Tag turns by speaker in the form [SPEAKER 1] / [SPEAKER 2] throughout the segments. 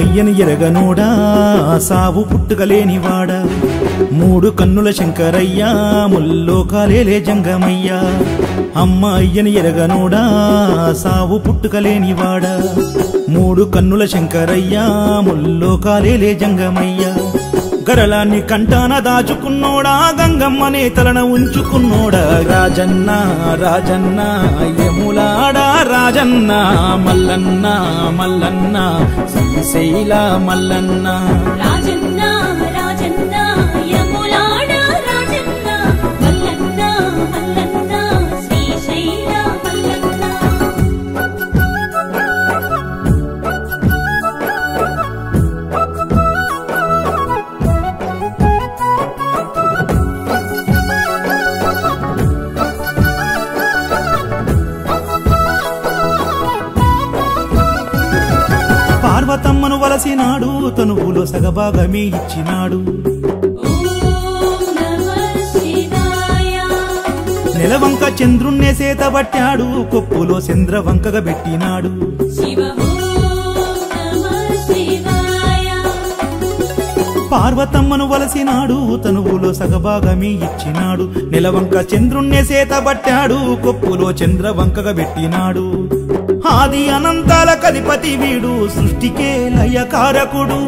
[SPEAKER 1] అయ్యని ఎరగనోడా సావు పుట్టుకలేనివాడా మూడు కన్నుల శంకరయ్యా ముల్లోకాలేలే జంగమయ్యా అమ్మ అయ్యని ఎరగనోడా సావు పుట్టుకలేనివాడా మూడు కన్నుల శంకరయ్యా ముల్లోకాలేలే జంగమయ్యా గరళాన్ని కంటాన దాచుకున్నోడా గంగమ్మనే తలన ఉంచుకున్నోడా రాజన్న రాజన్న యములాడా రాజన్న మల్లన్న మల్లన్న శ్రీశైల మల్లన్న
[SPEAKER 2] రాజన్న రాజన్న యములాడా రాజన్న మల్లన్న మల్లన్న శ్రీశైల మల్లన్న
[SPEAKER 1] పార్వతమ్మను వలసినాడు తనువులో సగభాగమే ఇచ్చినాడు నెలవంక చంద్రుణ్ణే సేతబట్టాడు కొప్పులో చంద్రవంకగా పెట్టినాడు పార్వతమ్మను వలసినాడు తనువులో సగభాగమే ఇచ్చినాడు నెలవంక చంద్రుణ్ణే సేతబట్టాడు కొప్పులో చంద్రవంకగా పెట్టినాడు ఆది అనంతాల కధిపతి వీడు సృష్టికే లయకారకుడు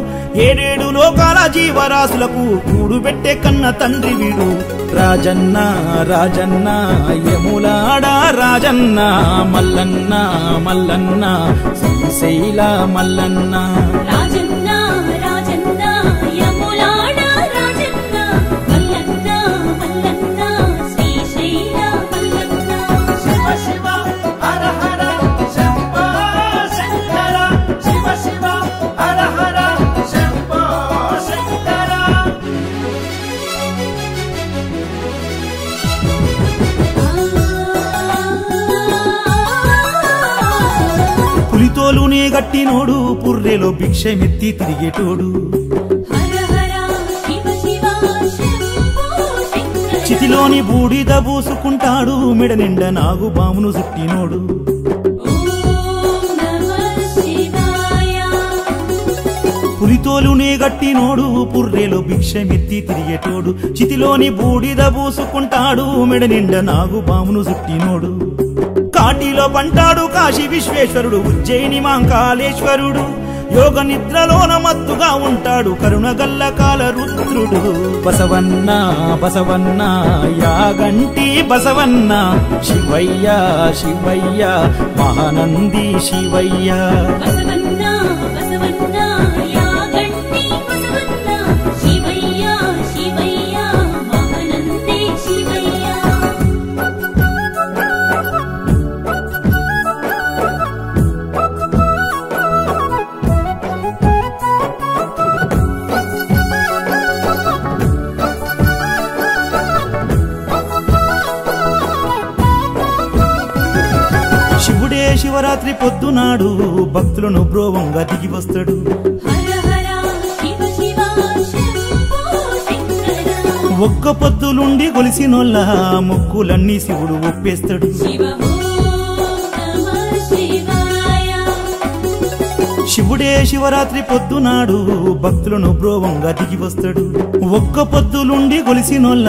[SPEAKER 1] ఏడేడు లోకాల జీవరాశులకు కూడుబెట్టే కన్న తండ్రి వీడు రాజన్న రాజన్న యములాడా రాజన్న మల్లన్న మల్లన్న శ్రీశైల మల్లన్న
[SPEAKER 2] రాజన్న రాజన్న యములాడా రాజన్న మల్లన్న మల్లన్న శ్రీశైల మల్లన్న
[SPEAKER 3] శివ శివ హర హర శంభో శంకర శివ శివ హర హర శంభో శంకర
[SPEAKER 1] పులితోలునే గట్టినోడు పుర్రెలో భిక్షమెత్తి తిరిగేటోడు
[SPEAKER 2] హర హర శివ శివ శంభో శంకర
[SPEAKER 1] చితిలోని బూడిద పూసుకుంటాడు మెడ నిండా నాగు బామును చుట్టినోడు
[SPEAKER 2] ఓం నమః శివాయ
[SPEAKER 1] పులితోలునే గట్టినోడు పుర్రెలో భిక్షమెత్తి తిరిగేటోడు చితిలోని బూడిద పూసుకుంటాడు మెడ నిండా నాగు బామును చుట్టినోడు కాటిలో పంటాడు కాశీ విశ్వేశ్వరుడు ఉజ్జయిని మాంకాళేశ్వరుడు యోగ నిద్రలోన మత్తుగా ఉంటాడు కరుణగల్ల కాల రుద్రుడు బసవన్న బసవన్న యాగంటి బసవన్న శివయ్య శివయ్య మహానంది శివయ్య
[SPEAKER 2] బసవన్న బసవన్న యాగంటి బసవన్న శివయ్య శివయ్య మహానంది శివయ్య
[SPEAKER 1] శివుడే శివరాత్రి పొద్దునాడు భక్తులను బ్రోవంగా దిగి వస్తాడు
[SPEAKER 2] హర హర శివ శివ శంభో శంకర
[SPEAKER 1] ఒక్క పొద్దులుండి గొలిసినోళ్ళ మొక్కులన్నీ శివుడు ఒప్పేస్తాడు
[SPEAKER 2] శివ ఓం నమః శివాయ
[SPEAKER 1] శివుడే శివరాత్రి పొద్దునాడు భక్తులను బ్రోవంగా దిగి వస్తాడు ఒక్క పొద్దులుండి గొలిసినోళ్ళ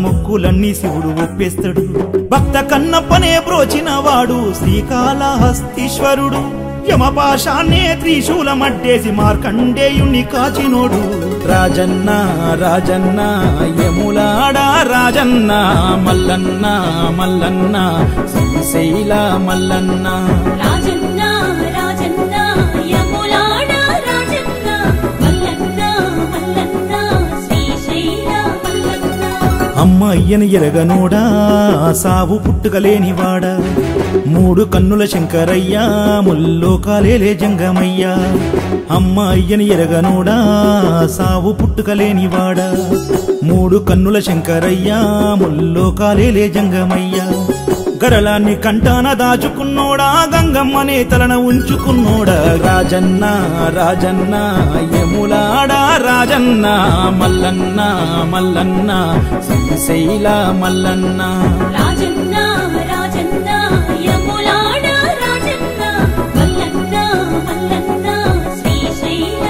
[SPEAKER 1] మొక్కులన్నీ శివుడు ఒప్పేస్తాడు భక్త కన్నప్పనే బ్రోచిన వాడు శ్రీకాళహస్తీశ్వరుడు యమపాశాన్నే త్రిశూలమడ్డేసి మార్కండేయుణ్ణి కాచినోడు రాజన్న రాజన్న యములాడా రాజన్న మల్లన్న మల్లన్న శ్రీశైల మల్లన్న
[SPEAKER 2] రాజన్న రాజన్న యములాడా రాజన్న మల్లన్న మల్లన్న శ్రీశైల మల్లన్న
[SPEAKER 1] అమ్మ అయ్యని ఎరగనోడా సావు పుట్టుకలేనివాడా మూడు కన్నుల శంకరయ్యా ముల్లోకాలేలే జంగమయ్యా అమ్మ అయ్యని ఎరగనోడా సావు పుట్టుకలేనివాడా మూడు కన్నుల శంకరయ్యా ముల్లోకాలేలే జంగమయ్యా గరళాన్ని కంటాన దాచుకున్నోడా గంగమ్మనే తలన ఉంచుకున్నోడా రాజన్న రాజన్న యములాడా రాజన్న మల్లన్న మల్లన్న శ్రీశైల మల్లన్న
[SPEAKER 2] రాజన్న రాజన్న యములాడా రాజన్న మల్లన్న మల్లన్న శ్రీశైల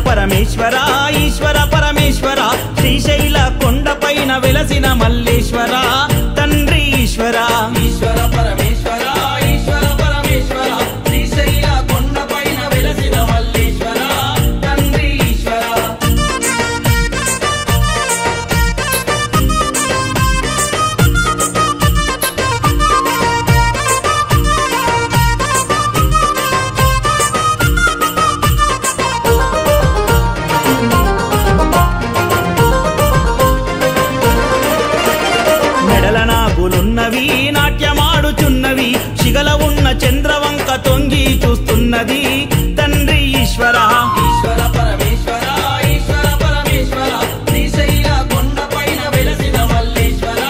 [SPEAKER 1] పరమేశ్వర ఈశ్వర పరమేశ్వర శ్రీశైల కొండపైన వెలసిన మల్లేశ్వర తండ్రి ఈశ్వర
[SPEAKER 3] ఈశ్వర పరమేశ్వర ఈశ్వర పరమేశ్వర శ్రీశైల కొండపైన వెలసిన మల్లేశ్వర తండ్రి ఈశ్వర
[SPEAKER 1] నాగులున్నవి నాట్యమాడుచున్నవి శిగల ఉన్న చంద్రవంక తొంగి చూస్తున్నది తండ్రి ఈశ్వర
[SPEAKER 3] ఈశ్వర పరమేశ్వర ఈశ్వర పరమేశ్వర శ్రీశైల కొండపైన వెలసిన మల్లేశ్వర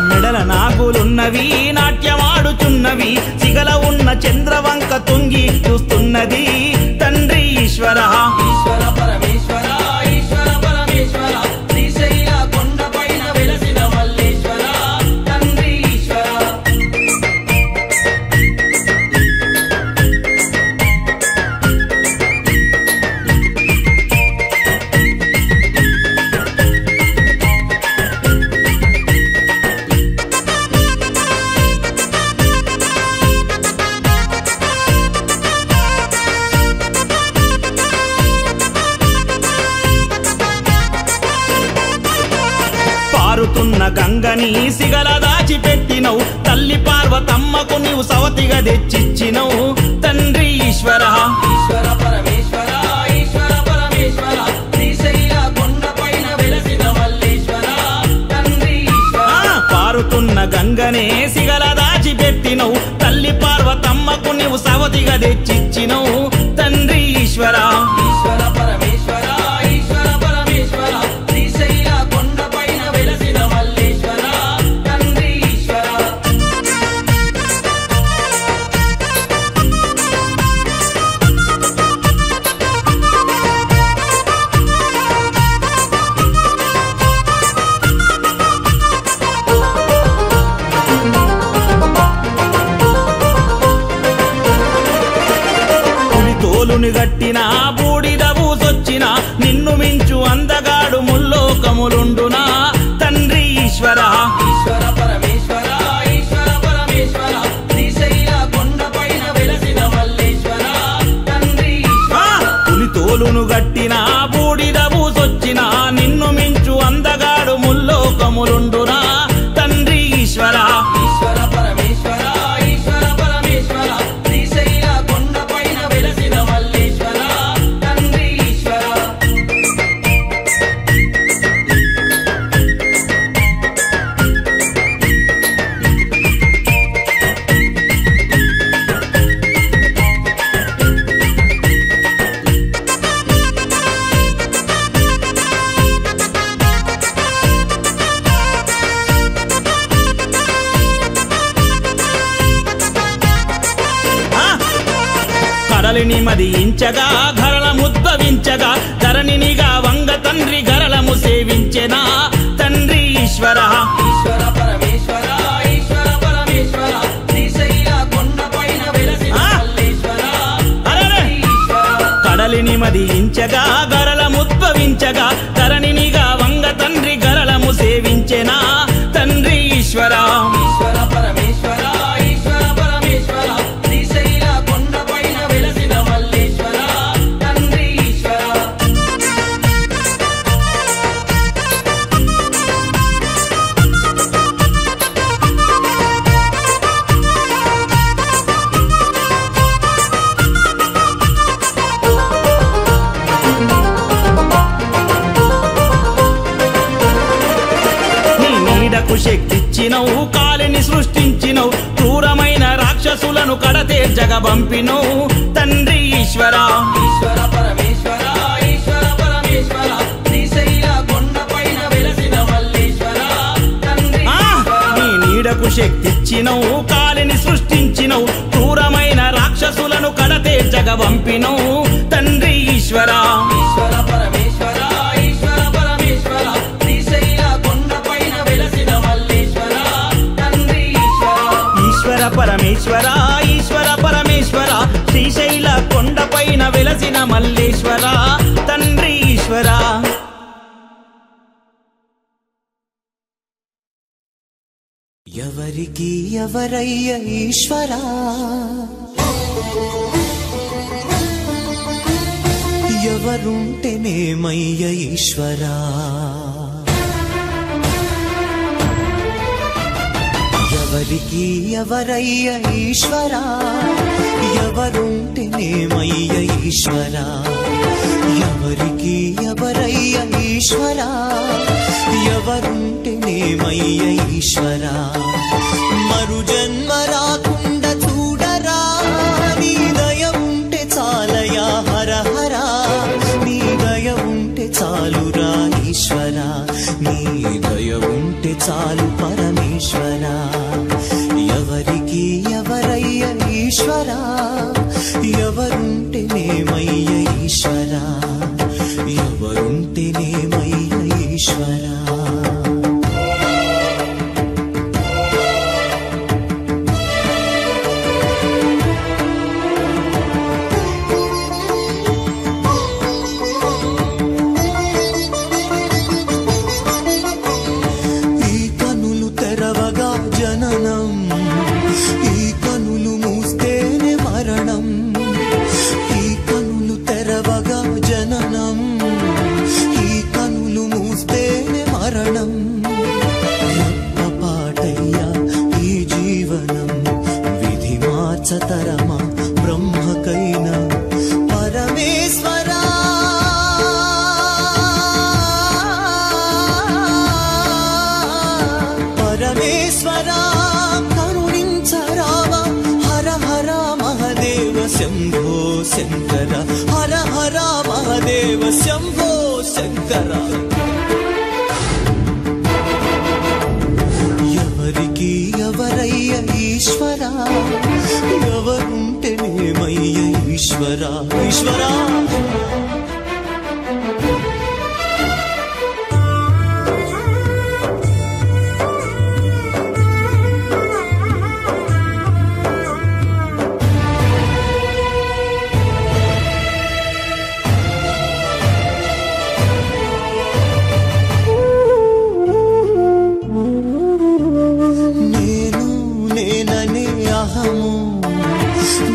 [SPEAKER 1] మెడల నాగులున్నవి నాట్యమాడుచున్నవి శిగల ఉన్న చంద్రవంక తొంగి చూస్తున్నది తండ్రి ఈశ్వర
[SPEAKER 3] ఈశ్వర పరమేశ్వర ఈశ్వర పరమేశ్వర శ్రీశైల కొండపైన వెలసిన మల్లేశ్వర తండ్రి ఈశ్వర
[SPEAKER 1] పారుతున్న గంగని సిగల దాచిపెట్టినవు తల్లి పార్వతమ్మకు నీవు సవతిగా తెచ్చిచ్చినవు తండ్రి ఈశ్వర
[SPEAKER 3] ఈశ్వర పరమేశ్వర ఈశ్వర పరమేశ్వర శ్రీశైల కొండపైన వెలసిన మల్లేశ్వర తండ్రి ఈశ్వర
[SPEAKER 1] పారుతున్న గంగనే సిగల దాచిపెట్టినవు తల్లి పార్వతమ్మకు నీవు సవతిగా తెచ్చిచ్చినవు తండ్రి ఈశ్వర
[SPEAKER 3] ఈశ్వర పరమేశ్వర ఈశ్వర పరమేశ్వర శ్రీశైల కొండపైన వెలసిన మల్లేశ్వర తండ్రి ఈశ్వర
[SPEAKER 1] తోలుని గట్టిన బూడిద బూసొచ్చిన నిన్ను మించు అందగాడు ముల్లోకములుండునా తండ్రి ఈశ్వర
[SPEAKER 3] ఈశ్వర పరమేశ్వర ఈశ్వర పరమేశ్వర శ్రీశైల కొండపైన వెలసిన మల్లేశ్వర తండ్రి ఈశ్వర
[SPEAKER 1] పులి తోలును గట్టిన బూడిద బూసొచ్చిన నిన్ను మించు అందగాడు ముల్లోకములుండునా తండ్రి ఈశ్వర
[SPEAKER 3] ఈశ్వర పరమేశ్వర ఈశ్వర పరమేశ్వర శ్రీశైల కొండపైన వెలసిన మల్లేశ్వర తండ్రి ఈశ్వర
[SPEAKER 1] కడలిని మదించగా గరళ ముద్భవించగా ధరణినిగా వంగ తండ్రి గరళము సేవించెనా తండ్రి ఈశ్వర
[SPEAKER 3] ఈశ్వర పరమేశ్వర ఈశ్వర పరమేశ్వర శ్రీశైల కొండపైన వెలసిన మల్లేశ్వర తండ్రి ఈశ్వర
[SPEAKER 1] కడలిని మదించగా గరళ ముద్భవించగా ధరణినిగా వంగ తండ్రి గరళము సేవించెనా తండ్రి ఈశ్వర
[SPEAKER 3] ఈశ్వర పరమేశ్వర ఈశ్వర పరమేశ్వర శ్రీశైల కొండపైన వెలసిన మల్లేశ్వర తండ్రి ఈశ్వర
[SPEAKER 1] నీ నీడకు శక్తిచ్చినవు కాలిని సృష్టించినవు క్రూరమైన రాక్షసులను కడతేర్చగ పంపినవు తండ్రి ఈశ్వర
[SPEAKER 3] ఈశ్వర పరమేశ్వర ఈశ్వర పరమేశ్వర శ్రీశైల కొండపైన వెలసిన మల్లేశ్వర తండ్రి ఈశ్వర
[SPEAKER 1] నీ నీడకు శక్తిచ్చినవు కాలిని సృష్టించినవు క్రూరమైన రాక్షసులను కడతేర్చగ పంపినవు తండ్రి ఈశ్వర
[SPEAKER 3] ఈశ్వర పరమేశ్వర ఈశ్వర పరమేశ్వర శ్రీశైల కొండపైన వెలసిన మల్లేశ్వర తండ్రి ఈశ్వర
[SPEAKER 1] ఈశ్వర పరమేశ్వర ఈశ్వర పరమేశ్వర శ్రీశైల కొండపైన
[SPEAKER 3] వెలసిన మల్లేశ్వర తండ్రి ఈశ్వర
[SPEAKER 4] ఎవరికి ఎవరయ్య ఈశ్వరా ఎవరుంటేనేమయ్య ఈశ్వరా ఎవరికి ఎవరయ్య ఈశ్వరా ఎవరుంటేనేమయ్య ఈశ్వరా ఎవరికి ఎవరయ్య ఈశ్వరా ఎవరుంటేనేమయ్య ఈశ్వరా మరు జన్మ రాకుండా చూడరా నీ దయ ఉంటే చాలయా హర హర నీ దయ ఉంటే చాలురా ఈశ్వరా నీ దయ ఉంటే చాలు పరమేశ్వరా ఎవరికి ఎవరయ్య ఈశ్వరా ఎవరుంటేనేమయ్య ఈశ్వరా ఎవరుంటేనేమయ్య ఈశ్వరా తరమా బ్రహ్మకైనా పరమేశ్వరా పరమేశ్వరా కరుణించరావా హర హర మహదేవ శంభో శంకర హర హర మహదేవ శంభో శంకర ఎవరికి ఎవరయ్య ఈశ్వరా ఎవరుంటేనేమయ్య ఈశ్వరా ఈశ్వరా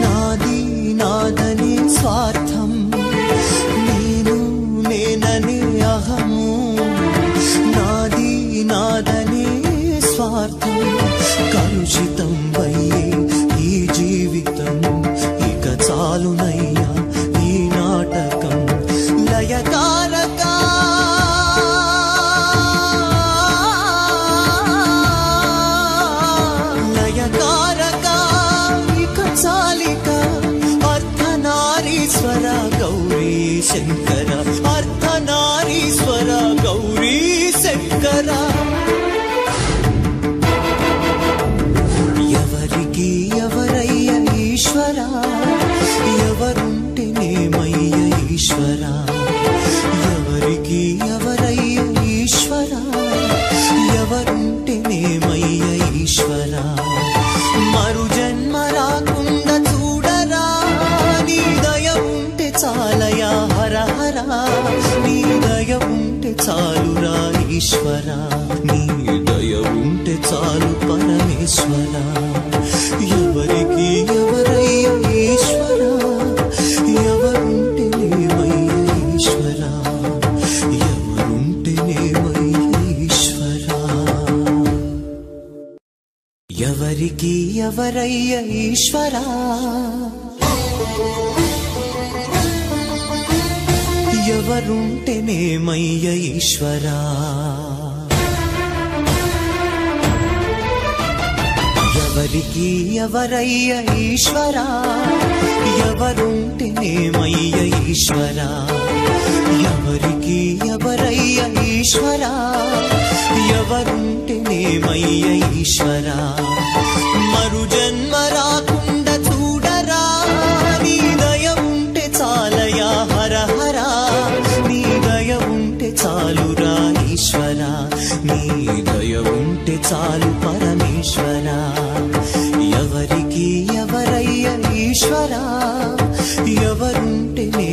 [SPEAKER 4] నాది నాదని స్వార్థం నేను నేననే అహము నాది నాదనే స్వార్థం కలుషితం వయ్యే ఈ జీవితం ఇక చాలునయ్యా ఈ నాటకం లయకారక గౌరీ శంకర అర్ధనారీశ్వర గౌరీ శంకర ఎవరికి ఎవరయ్య ఈశ్వరా ఎవరుంటేనేమయ్య ఈశ్వరా ఎవరికి ఎవరయ్య ఈశ్వరా ఎవరుంటేనేమయ్య ఈశ్వరా మరు జన్మ రాకుండా చూడరా నీ దయ ఉంటే చాలయా హర హర నీ దయ ఉంటే చాలురా ఈశ్వరా నీ దయ ఉంటే చాలు పరమేశ్వరా ఎవరికి ఎవరయ్య ఈశ్వరా ఎవరుంటేనేమయ్య ఈశ్వరా ఎవరుంటేనేమయ్య ఈశ్వరా ఎవరికి ఎవరయ్య ఈశ్వరా ఎవరుంటేనేమయ్య ఈశ్వరా ఎవరికి ఎవరయ్య ఈశ్వరా ఎవరుంటేనేమయ్య ఈశ్వరా ఎవరికి ఎవరయ్య ఈశ్వరా ఎవరుంటేనేమయ్య ఈశ్వరా మరు జన్మ రాకుండా చూడరా నీ దయ ఉంటే చాలయా హర హర నీ దయ ఉంటే చాలురా ఈశ్వరా నీ దయ ఉంటే చాలు పరమేశ్వరా ఎవరికి ఎవరయ్య ఈశ్వరా ఎవరుంటేనే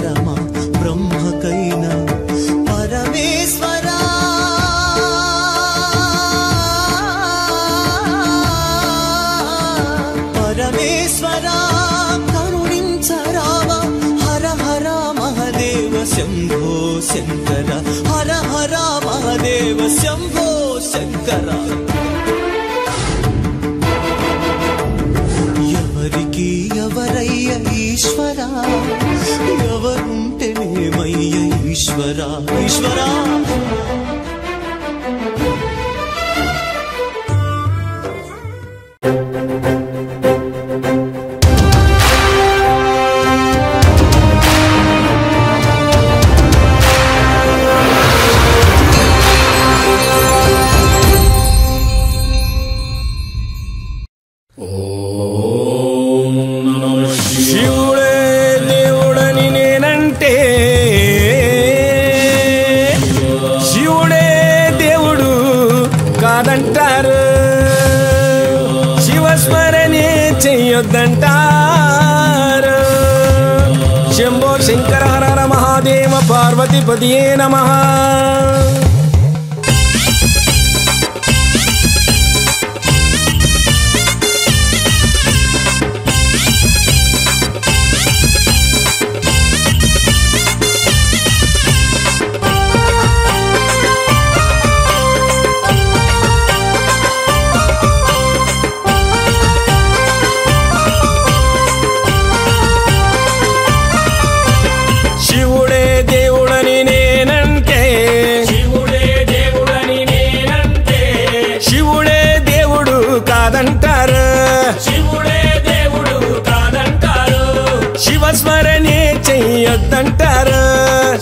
[SPEAKER 4] పరమా బ్రహ్మకైనా పరమేశ్వరా పరమేశ్వరా కరుణించరావా హర హర మహదేవ శంభో శంకర హర హర మహదేవ శంభో శంకర ఎవరికి ఎవరయ్య ఈశ్వరా ఎవరుంటేనేమయ్య ఈశ్వరా ఈశ్వరా
[SPEAKER 5] చెయ్యొద్దంటారు శంభో శంకర హర హర మహాదేవ పార్వతీపతియే నమః శివస్మరణే చెయ్యొద్దంటారు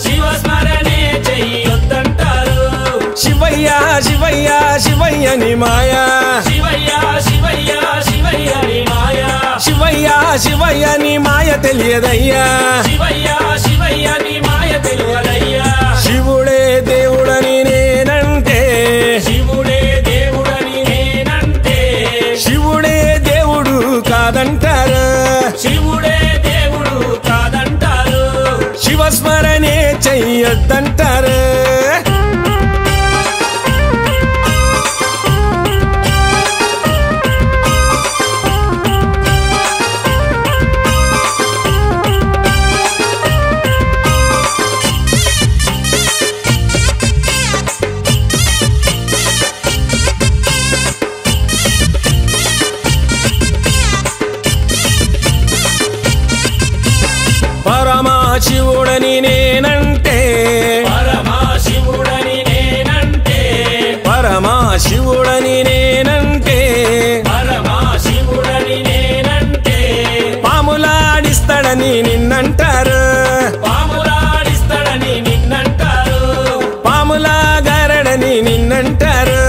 [SPEAKER 5] శివస్మరణే చెయ్యొద్దంటారు శివయ్య శివయ్య శివయ్య ని మాయా శివయ్య శివయ్య శివయ్య ని మాయా శివయ్య శివయ్య ని మాయ తెలియదయ్యా శివయ్య శివయ్య ని మాయ తెలియదయ్యా శివుడే దేవుడని నేనంటే శివుడే దేవుడని నేనంటే శివుడే దేవుడు కాదంటారు శివుడే దేవుడు కాదంటారు శివస్మరణే చెయ్యొద్దంటారు పరమశివుడని నేనంటే పరమశివుడని నేనంటే పరమశివుడని నేనంటే పరమశివుడని నేనంటే పాములాడిస్తాడని నిన్నంటారు పాములాడిస్తాడని నిన్నంటారు పాములాగారడని నిన్నంటారు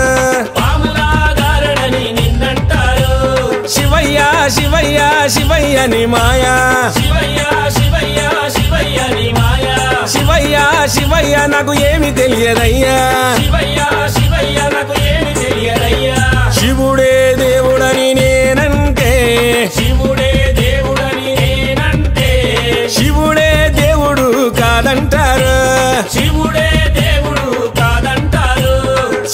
[SPEAKER 5] పాములాగారడని నిన్నంటారు శివయ్య శివయ్య శివయ్య ని మాయా శివయ్య శివయ్య శివయ్య ని మాయా శివయ్య శివయ్య నాకు ఏమి తెలియదయ్యా శివయ్య శివయ్య నాకు ఏమి తెలియదయ్యా శివుడే దేవుడని నేనంటే శివుడే దేవుడని నేనంటే శివుడే దేవుడు కాదంటారు శివుడే దేవుడు కాదంటారు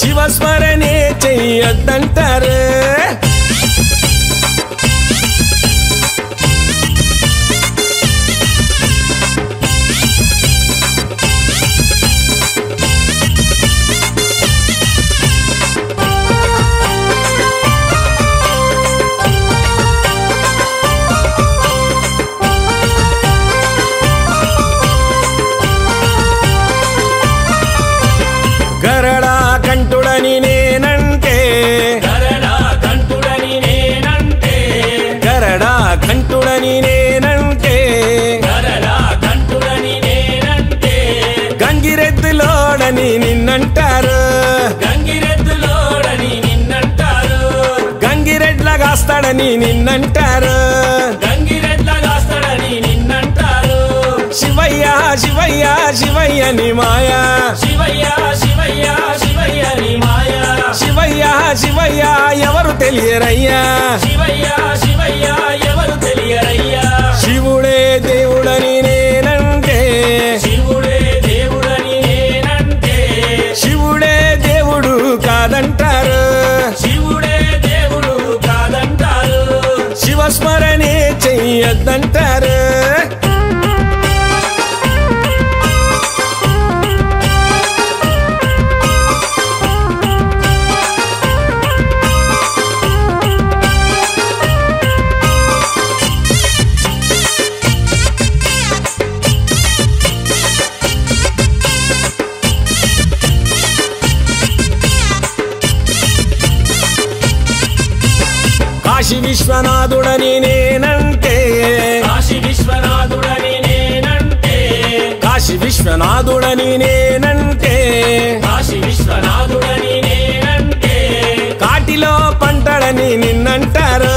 [SPEAKER 5] శివస్మరణే చెయ్యొద్దంటారు గరడా కంఠుడని నేనంటే గరడా కంఠుడని నేనంటే గరడా కంఠుడని నేనంటే గరడా కంఠుడని నేనంటే గంగిరెద్దులోడని నిన్నంటారు గంగిరెద్దులోడని నిన్నంటారు గంగిరెడ్లగాస్తాడని నిన్నంటారు గంగిరెడ్లగాస్తాడని నిన్నంటారు శివయ్య శివయ్య శివయ్య ని మాయా శివయ్య శివయ్య శివయ్య ని మాయా శివయ్య శివయ్య ఎవరు తెలియరయ్యా శివయ్య శివయ్య ఎవరు తెలియరయ్యా శివుడే దేవుడని నేనంటే కాశీ విశ్వనాథుడని నేనంటే
[SPEAKER 6] కాశీ విశ్వనాథుడని నేనంటే
[SPEAKER 5] కాశీ విశ్వనాథుడని నేనంటే
[SPEAKER 6] కాశీ విశ్వనాథుడని నేనంటే
[SPEAKER 5] కాటిలో పంటడని నిన్నంటారు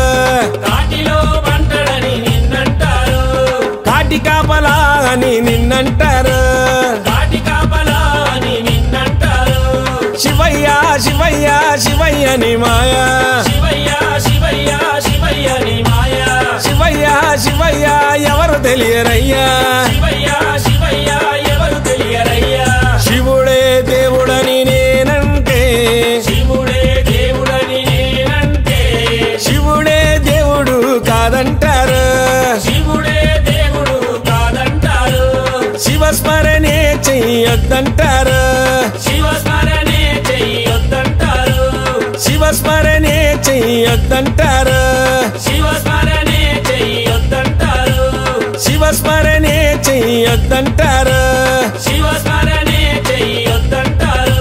[SPEAKER 6] కాటిలో పంటడని నిన్నంటారు
[SPEAKER 5] కాటి కాపలా అని నిన్నంటారు
[SPEAKER 6] కాటి కాపలా అని నిన్నంటారు
[SPEAKER 5] శివయ్య శివయ్య శివయ్య ని మాయా
[SPEAKER 6] శివయ్య శివయ్య శివయ్య నీ మాయా
[SPEAKER 5] శివయ్య శివయ్య ఎవరు తెలియరయ్యా
[SPEAKER 6] శివయ్య శివయ్య ఎవరు తెలియరయ్యా
[SPEAKER 5] శివుడే దేవుడని నేనంటే
[SPEAKER 6] శివుడే దేవుడని నేనంటే
[SPEAKER 5] శివుడే దేవుడు కాదంటారు
[SPEAKER 6] శివుడే దేవుడు కాదంటారు
[SPEAKER 5] శివస్మరణే చెయ్యొద్దంటారు
[SPEAKER 6] శివస్మరణే చెయ్యొద్దంటారు
[SPEAKER 5] శివస్మరణే చెయ్యొద్దంటారు
[SPEAKER 6] శివస్మరణే చెయ్యొద్దంటారు
[SPEAKER 5] శివస్మరణే చెయ్యొద్దంటారు
[SPEAKER 6] శివస్మరణే చెయ్యొద్దంటారు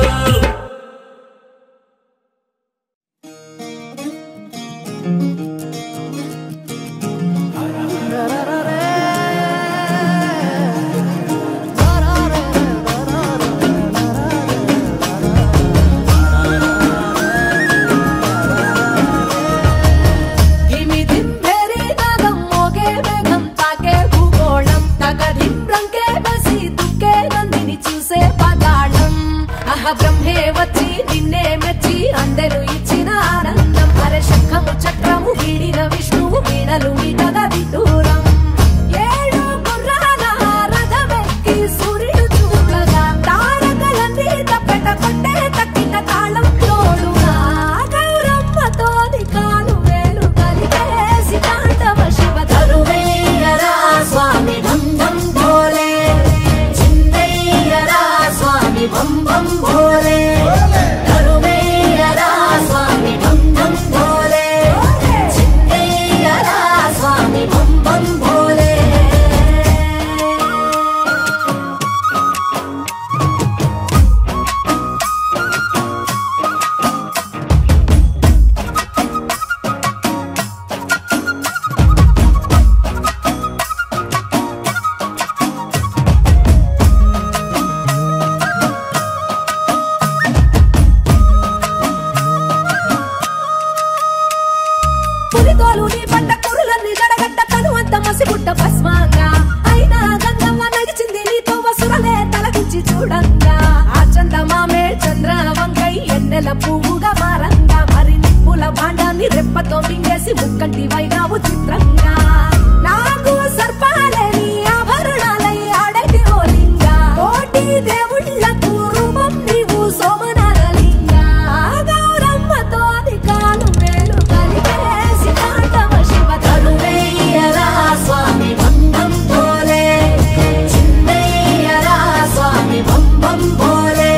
[SPEAKER 7] బ్రహ్మే వచ్చి నిన్నే మెచ్చి అందరూ ఇచ్చిన ఆనందం అరే శంఖము చక్రము వీడిన విష్ణువు వీణలు మీటగా విదూరం ఏడు గుర్రాల రథమెక్కి సూర్యుడు చూడగా తారకలన్నీ తప్పెట కొట్టే తక్కిన తాళం తోడుగా గౌరమ్మతోని కాలు వేలు కలిపేసి తాండవ శివ తరువేయరా స్వామి ఢం ఢం భోలే చిందయ్యరా స్వామి బం బం భోలే తరువేయరా స్వామి ఢం ఢం భోలే చిందయ్యరా స్వామి బం బం భోలే పులితోలు నీ పంట కురులన్నీ గడగట్ట తనువంత మసిగుడ్డ భస్మంగా అయినా గంగమ్మ నడిచింది నీతో వసురలే తలకించి చూడంగా ఆ చందమామే చంద్ర వంకై ఎన్నెల పువ్వుగా మారంగా మరి నిప్పుల భాండాన్ని రెప్పతో మింగేసి ముక్కంటి వైనావు చిత్రంగా నాకు సర్పాలని ఆభరణాలై ఆడటి ఓలింగా కోటి దేవుళ్ళకు రూపం నీవు సోమనారలింగా గౌరమ్మతో కాలు వేలు కలిపేసి తాండవ శివ తరువేయరా స్వామి బం బం భోలే చిందయ్యరా స్వామి బం బం భోలే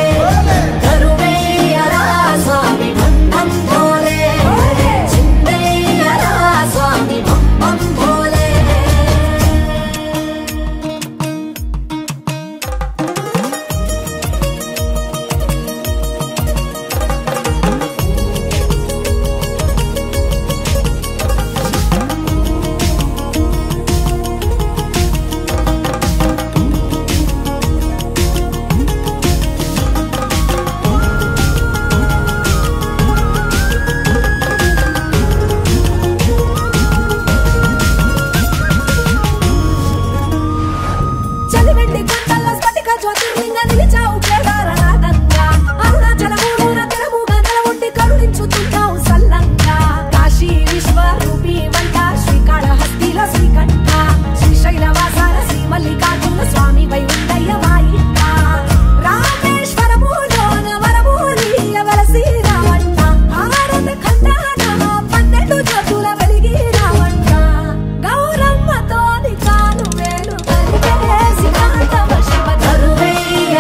[SPEAKER 7] తరువేయరా స్వామి బం బం భోలే చిందయ్యరా స్వామి బం బం భోలే చలివెండి గుట్టల్లో స్ఫటిక జ్యోతిర్లింగ నిలిచావు కేదారనాథంగా అరుణాచలమూలోన తెరముగా నెలవుండి కరుణించుతున్నావు సల్లంగా కాశీ విశ్వరూపి వంట శ్రీకాళహస్తిలో శ్రీకంఠ శ్రీశైలవాసాల శ్రీ మల్లికార్జున స్వామి వై ఉండయ్య మా ఇంట రామేశ్వరములోన వరమూలియ వెలసి రావంట భారత ఖండాన 12 జ్యోతుల వెలిగి రావంట గౌరమ్మతోని కాలు వేలు కలిపేసి తాండవ Shiva తరువేయ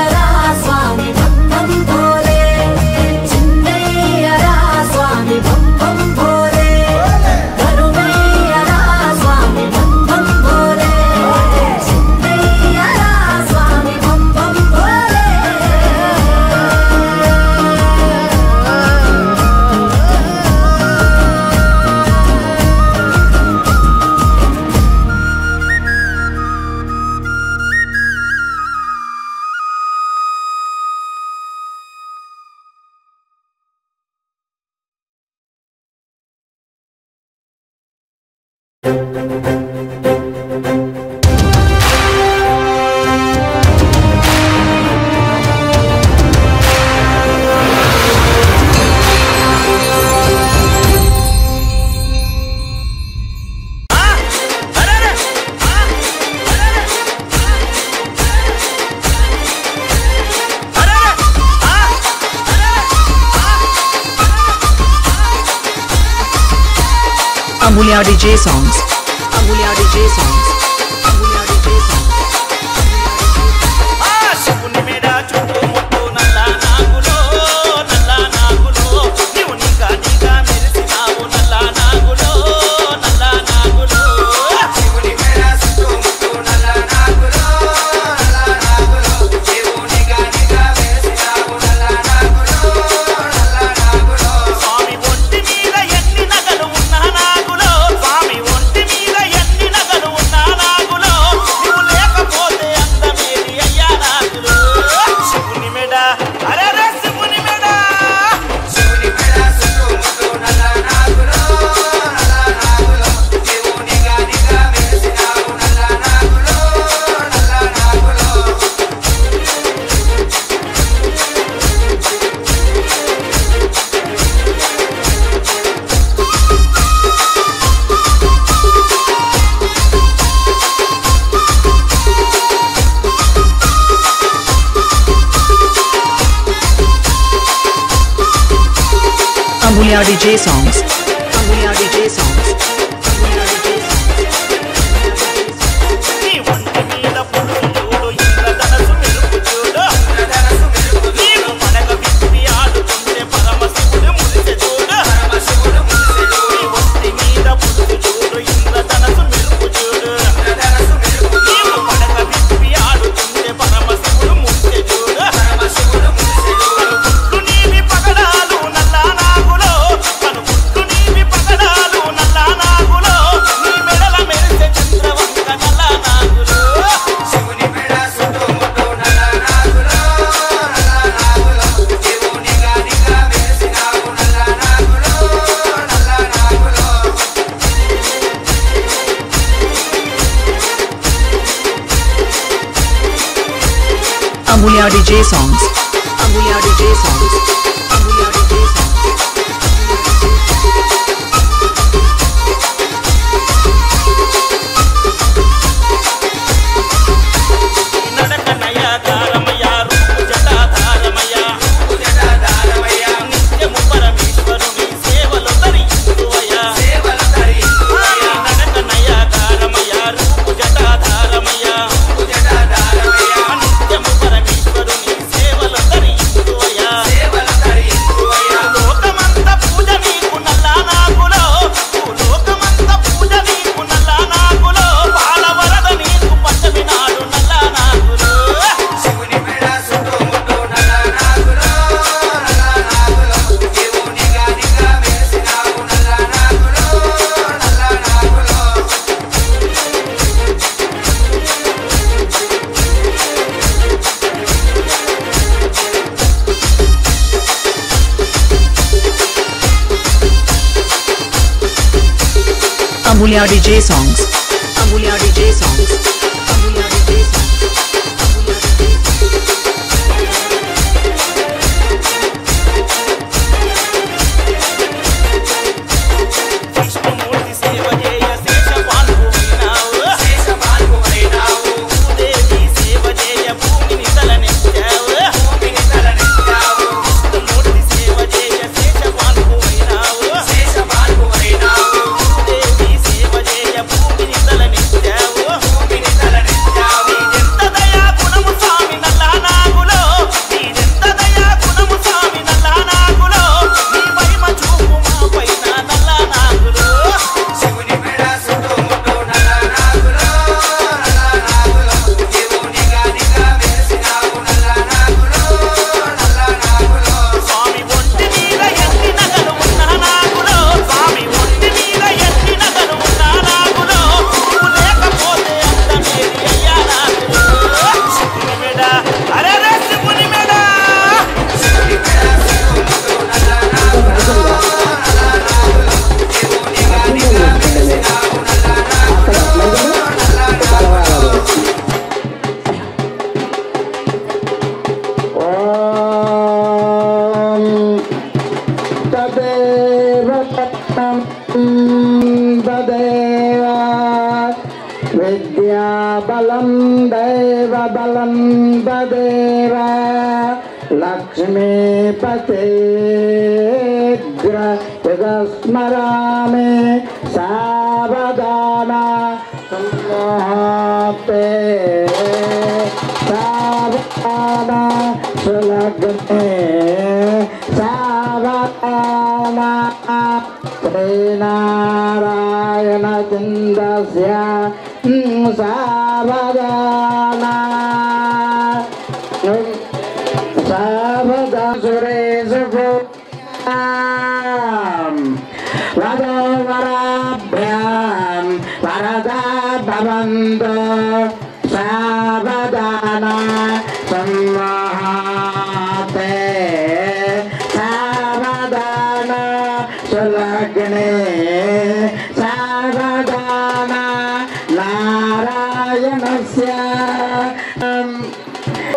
[SPEAKER 8] Amulya DJ songs. Amulya DJ songs. Amulya DJ songs.
[SPEAKER 3] శివుని మేడ చుట్టూ ముట్టు నల్ల నాగులో నీవు నీగా మెరిసినావు నల్ల నాగులో శివుని మేడ చుట్టూ ముట్టు నల్ల నాగులో నీవు నీగా మెరిసినావు నల్ల నాగులో స్వామి ఒంటి మీద ఎన్ని నగలు ఉన్నా నాగులో స్వామి ఒంటి మీద ఎన్ని నగలు ఉన్నా నాగులో నీవు లేకపోతే అందమేది అయ్యా నాగులో శివుని మెడ అరే శివుని మెడ చుట్టూ ముట్టు నల్ల నాగులో నీవు నీగా మెరిసినావు నల్ల నాగులో
[SPEAKER 8] Amulya DJ songs. Amulya DJ songs. Amulya DJ songs.
[SPEAKER 3] నీ ఒంటి మీద పులుసు చూడు ఇంద్రధనసు మెరుపు చూడు నీవు పడగ విప్పి ఆడుతుంటే పరమశివుడు మురిసె చూడు నీ ఒంటి మీద పులుసు చూడు ఇంద్రధనసు మెరుపు చూడు నీవు పడగ విప్పి ఆడుతుంటే పరమశివుడు మురిసె చూడు కనుగుడ్లు నీవి పగడాలు నల్ల నాగులో కనుగుడ్లు నీవి పగడాలు నల్ల నాగులో నీ మెడల మెరిసె చంద్రవంక నల్ల నాగులో శివుని మెడ చుట్టూ ముట్టు నల్ల నాగులో నీవు నీగా మెరిసినావు నల్ల నాగులో
[SPEAKER 8] Amulya DJ songs. Amulya DJ songs. Amulya DJ songs.
[SPEAKER 3] నడక నయాకారమయ రూపు జటాధారమయ నిత్యము పరమేశ్వరుని సేవలు తరించువయ నడక నయాకారమయ రూపు జటాధారమయ నిత్యము పరమేశ్వరుని సేవలు తరించువయ లోకమంత పూజ నీకు నల్ల నాగులో లోకమంత పూజ నీకు నల్ల నాగులో బాలవరద నీకు పచ్చమి నాడు నల్ల నాగులో శివుని మెడ చుట్టూ ముట్టు నల్ల నాగులో నీవు నీగా మెరిసినావు నల్ల నాగులో
[SPEAKER 8] Amulya DJ songs. Amulya DJ songs. Amulya DJ songs. Amulya DJ
[SPEAKER 3] Vishnumurthy సేవ చేయ శేషపాల్పువైనావు భూదేవి సేవ చేయ భూమిని తలనెత్తావు విష్ణుమూర్తి సేవ చేయ శేషపాల్పువైనావు భూదేవి సేవ చేయ భూమిని తలనెత్తావు
[SPEAKER 9] सर्वबलन्ददेव लक्ष्मीपते युगस्मरामि सावधाना सम्मोहते सावधाना सुलग्ने सावधाना श्रीनारायण चिन्दस्य सावधाना सावधा सुरेश वधोवराभ्यां वरदा भवन्तु सावधाना सम्मोहते सावधाना सुलग्ने सावधाना नारायणस्य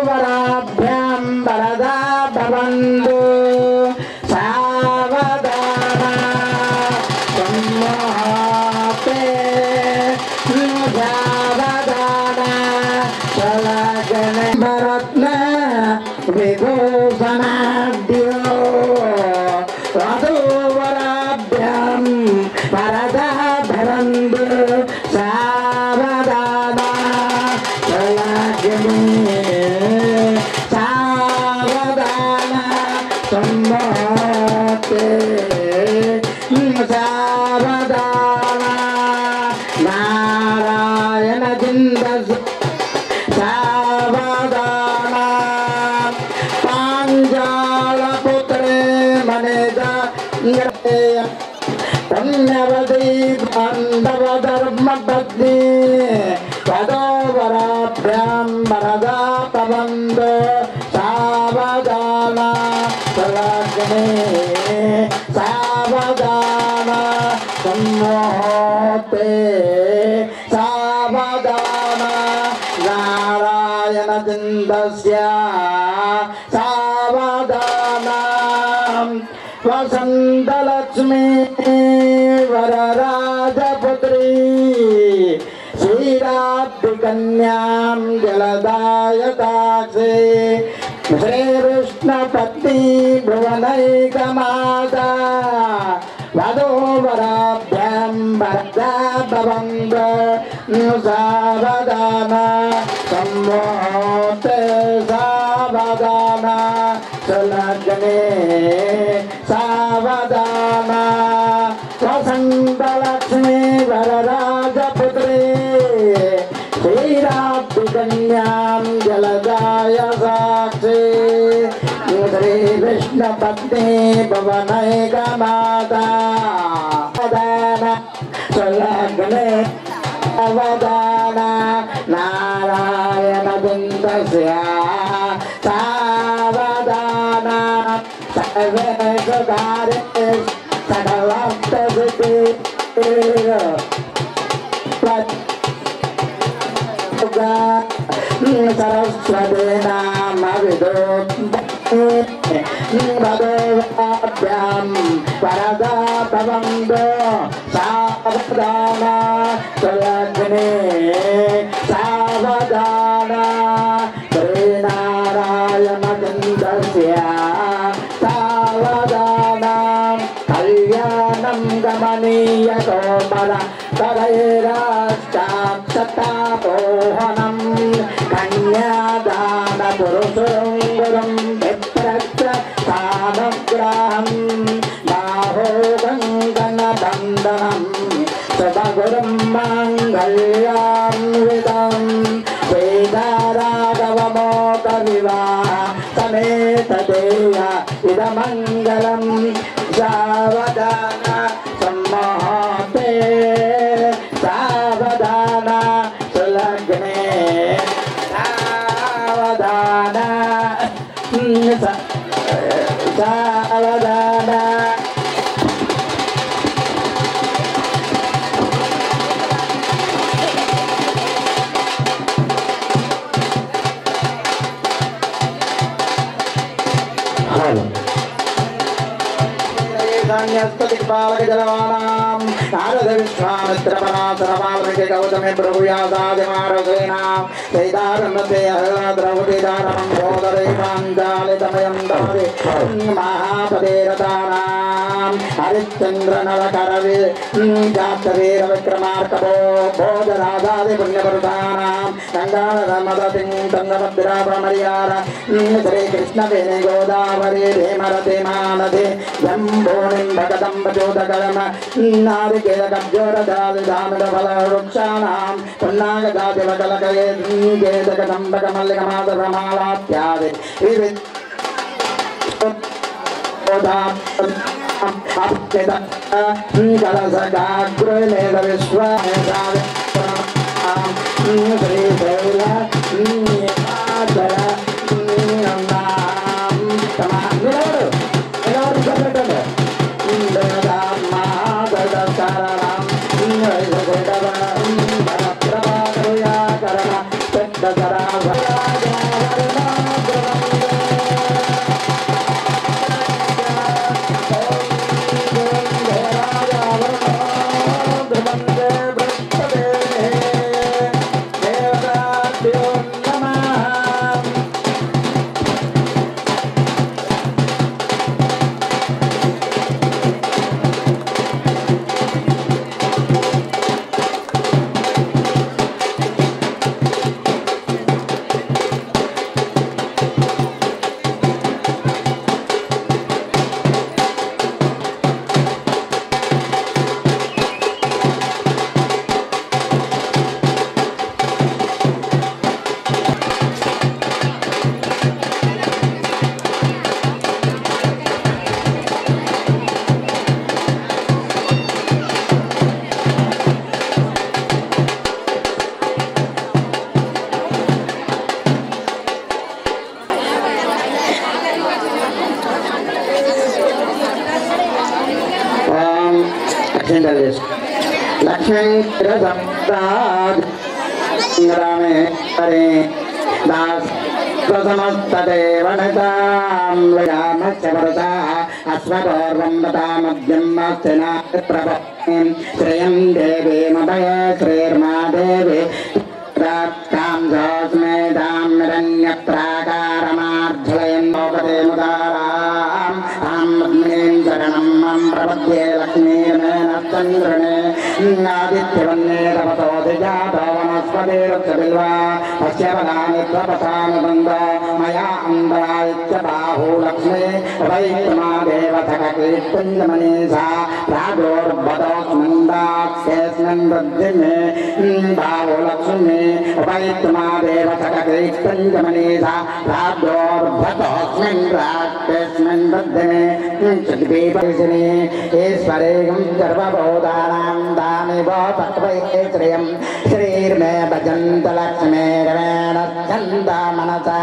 [SPEAKER 9] वराभ्यां वरदा भवन्तु सावधाना सम्मोहते सावधाना सुलग्ने भरत्न विभूषणाढ्यो वधूवराभ्यां वरदा भवन्तु सावधाना सुलग्ने सावधाना सम्मोहते सावधाना नारायण चिन्दस्य सावधाना पाञ्चालपुत्रे मनेजा पुण्यवती बान्धवधर्मपत्नी वधोवराभ्यां वरदा भवन्तु सावधाना सुलग्ने सावधाना सम्मोहते सावधाना नारायण चिन्दस्य सावधाना वसन्तलक्ष्मी वरराजपुत्री श्रीराब्धिकन्यां जलदायताक्षे श्रीकृष्णपत्नी भुवनैकमाता वधूवराभ्यां वरदा भवन्तु सावधाना सम्मोहते सावधाना सुलग्ने सावधाना वसन्तलक्ष्मी वरराजपुत्री श्रीराब्धिकन्यां जलदाय साक्षी श्रीकृष्णपत्नी भुवनैकमाता सावधाना सुलग्ने सावधाना नारायण चिन्दस्य सावधाना सर्वेषु कार्येषु सकलप्तसिद्धिः सरस्वती नाम वधूवराभ्यां वरदा भवन्तु सावधाना सुलग्ने सावधाना श्रीनारायण चिन्दस्य सावधाना कल्याणं गमनीयतो पर तदैराष्टाक्षतापोहनं कन्यादानपुरुषुरं विप्रस्थानग्रहं बाहो गङ्गनबन्धनं सुभगुरुं माङ्गल्यान्वितं वेदाराघवमोकविवाह समेतदेह इदमङ्गलं सावधाना सम्मोहते सावधाना सुलग्ने सावधाना सावधाना ईशान्यस्तदिक्पालक जलवानां नारद विश्वामित्र पराशर वाल्मीकि गौतमी प्रभुयासादिमारसेनां सैतारमते द्रौपदी दारमं गोदरे पाञ्चालितमयं दारे महापदे रतानां हरिश्चन्द्र नरकरवे जातवीर विक्रमार्कवो भोजराजादि पुण्यपरुतानां गङ्गाधर्मदतिं तङ्गभद्राभ्रमर्यार श्रीकृष्ण वेणे गोदावरी हेमरते मानधे जम्बोनिं भगतं प्रचोदकरम नारिकेलकब्जोरदादिधामिदफलवृक्षाणां पुन्नागदादिवकलकये केतकदम्बकमल्लिकमाधवमालात्यादि लक्ष्मी रामे हरे दास समस्तदेवनतां वयामश्चवरता अस्मपूर्वं बतामद्यम्मस्तिना प्रभुं श्रियं देवी मदये श्रीर्मा देवी प्राप्तां जोस्मेदां हिरण्यप्राकारमार्धलयं भवते मुदारां तां शरणं मम प्रपद्ये लक्ष्मीर्मेण चन्द्रणे आदित्यवन्ये तपतो धिजातो वनस्पते वृक्षबिल्वा पश्य पदानि प्रपथानुबन्ध मया अम्बरायच्च बाहु लक्ष्मी वैष्मा देवथककीर्पुञ्जमनीषा प्रादुर्भदोऽस्मिन्दास्येऽस्मिन् वृद्धिमे बाहु लक्ष्मी वैष्मा देवथककीर्पुञ्जमनीषा प्रादुर्भदोऽस्मिन् प्राक्तेऽस्मिन् वृद्धिमे चिद्वीपरिशिनी ईश्वरेयं सर्वभूतानां दामिव तत्त्वै श्रियं श्रीर्मे भजन्त लक्ष्मीर्मेण छन्द मनसा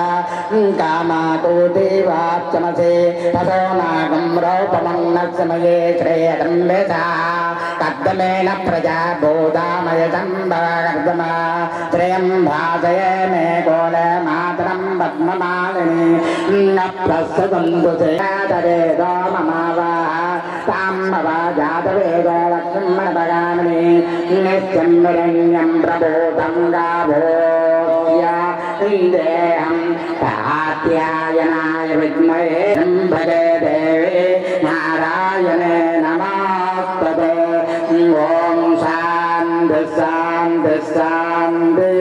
[SPEAKER 9] कामाकोटिवाच्यमसे ततो नागं रौपमन्नस्मये श्रेयदम्बेसा कद्दमेन प्रजा भूतामयजम्बकर्दमा श्रियं भासये मे कोले मातरं पद्ममालिनी न प्रस्तुतन्तु सेतवेदो ममावाः ताम्बवा जातवेदो लक्ष्मणभगामिनी नित्यं विरण्यं प्रभूतं गाभोऽस्य देहं कात्यायनाय विद्महे भजे देवे नारायणे नमोस्तुते ॐ शान्ति शान्ति शान्ति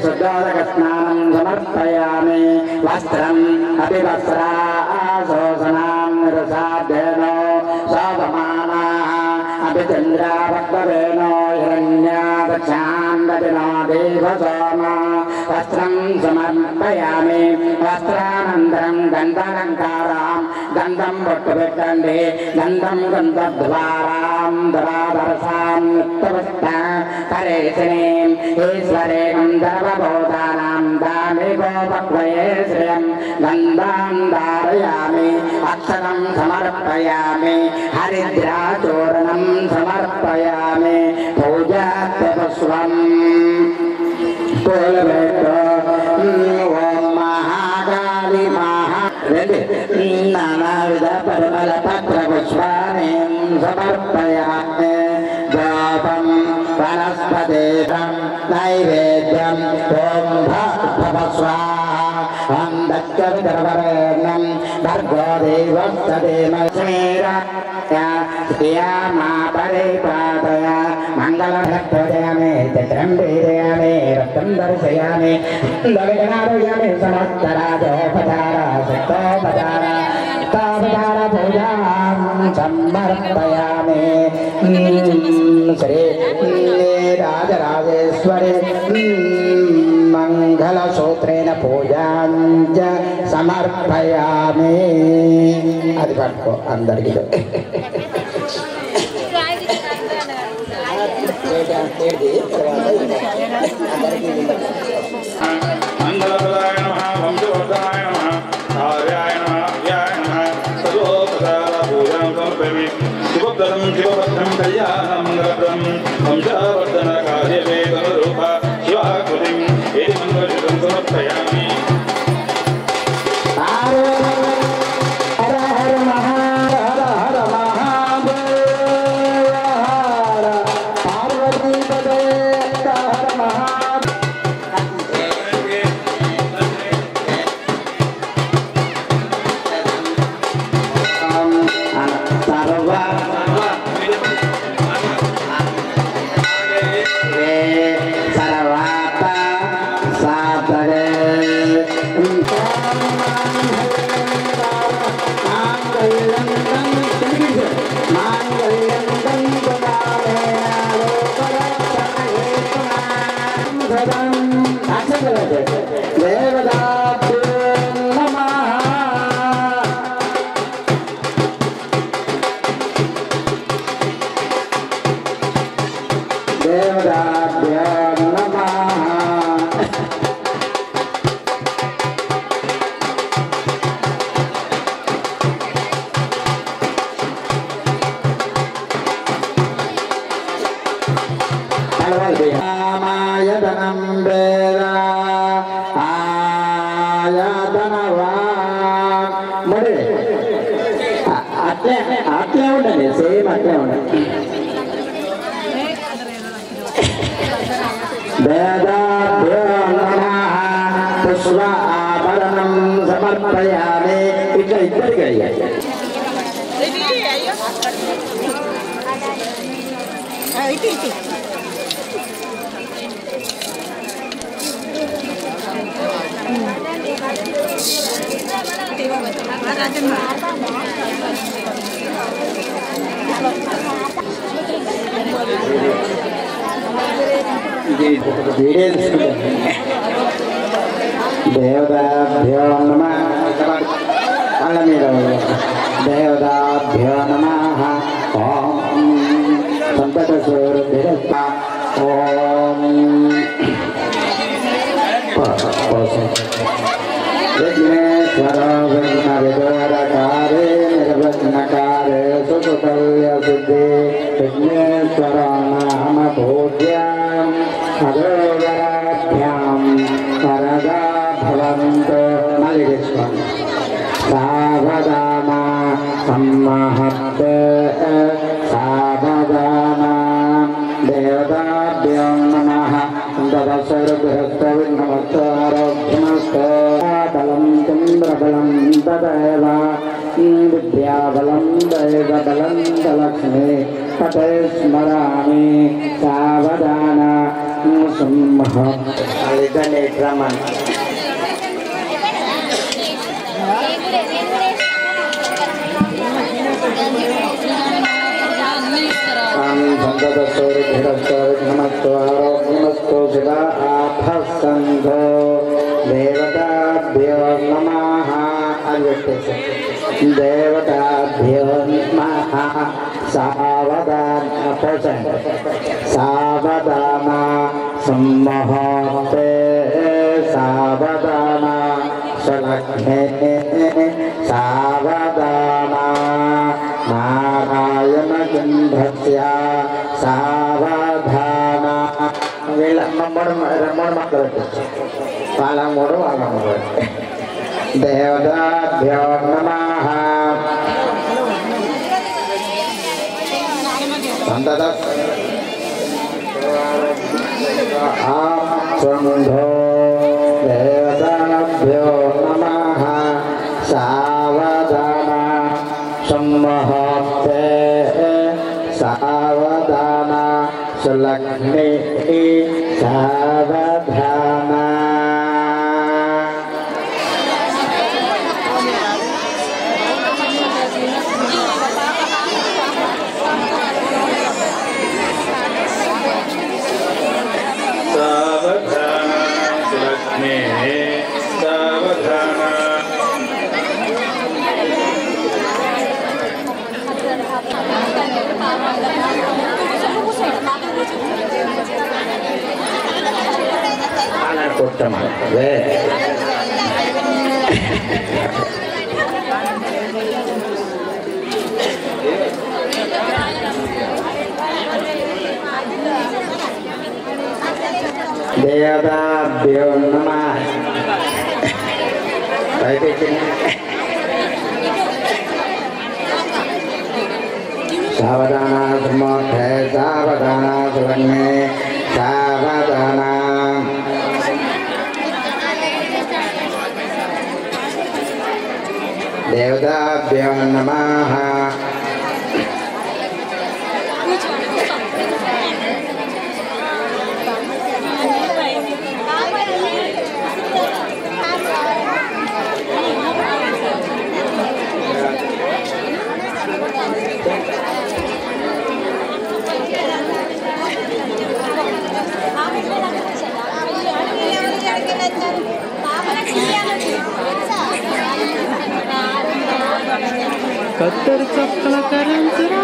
[SPEAKER 9] शुद्धोदकस्नानं समर्पयामि वस्त्रम् अपि वस्त्राशोषणां रसाध्ययनो शोभमानाः अपि चन्द्राभक्तवेनो हिरण्यादक्षान्ददिनो देवसोमा वस्त्रं समर्पयामि वस्त्रानन्तरं गन्धालङ्कारां गन्धं पट्टुपेट्टन्ति गन्धं गन्धद्वारां दरादरसां नित्यवस्ता करेशिनीम् ईश्वरे गन्धर्वभूतानां दामिवो भक्वये श्रियं गन्धां धारयामि अक्षतं समर्पयामि हरिद्राचूर्णं समर्पयामि पूजापुष्पम् ओम महाकाली नानाविध परिमल पत्र स्वाहा दच्चवितर्वरेण्यं भर्गो देवस्य धीमहि मा परिपातय मङ्गलभक्तयामि चित्रम्बीरयामि रक्तं दर्शयामि दविनारयामि समस्तराजोपचार सत्तोपचार तावधार पूजां समर्पयामि श्री राजराजेश्वरी मंगलसूत्रेण पूजां च समर्पयामि అది పట్టుకో అందరికీ
[SPEAKER 10] మంగళప్రదాయ నమః వంశవర్ధనాయ నమః కార్యాయ నమః వ్యాయ నమః సర్వోపచార పూజాం సమర్పయామి శుభప్రదం శివభద్రం కళ్యాణం మంగళప్రదం వంశవర్ధన కార్యవేదరూప శివాకృతిం ఏది మంగళం సమర్పయామి
[SPEAKER 9] హర హర మహా హర హర మహాదేవ హర పార్వతీ పదే హర మహా సర్వ సర్వాత సాధరే దేవదాభ్యో నమః రామాయణం వేద ఆయతనవా మరి అట్లే అట్లే ఉండండి సేమ్ అట్లే ఉండండి వేదాభ్యో నమః పుష్ప ఆభరణం సమర్పయామి ఇట్లా ఇద్దరికి అయ్యాయి దేవతాభ్యో నమః వాళ్ళ మీద దేవతాభ్యో నమః ఓం సంతతసూర్భిరస్మ ఓం విఘ్నేశ్వర విఘ్నవిదూరకారే నిర్విఘ్నకారే సుకల్య సిద్ధి విఘ్నేశ్వర నామ పూజ్యాం అదోవరాభ్యాం వరదా భవంతు మలివిశ్వం సావధాన సమ్మహత్ సావధాన దేవతాభ్యో నమః దదశరగృహస్థవిఘ్నమస్తారోగ్యమస్తో బలం చంద్రబలం తదేవ విద్యాబలం దైవబలం దలక్ష్మి పటే స్మరామి సావధాన సింహ అలిదనే క్రమం नमस्तो शिवा आभस्सन्धो देवताभ्यो नमः देवताभ्यो नमः सावधान सम्मोहते सावधान सलग्ने सावधान नारायण गन्धस्य सावधान వీళ్ళ మూడు మక్కలు వాళ్ళ మూడు వాళ్ళ మూడు దేవతాభ్యో నమః సంతత ఆప్సంధో దేవ దేవతాభ్యో నమః సావధాన సంమహతే సావధాన సులగ్ని సావధాన
[SPEAKER 10] సావధాన సులగ్నే సావధాన
[SPEAKER 9] కొట్టమలే దేవతాభ్యో నమః సావధాన సుమోక్షే సావధాన సులగ్నే సావధాన దేవతాభ్యో నమః
[SPEAKER 11] కత్తెర చక్కల కరెంతురా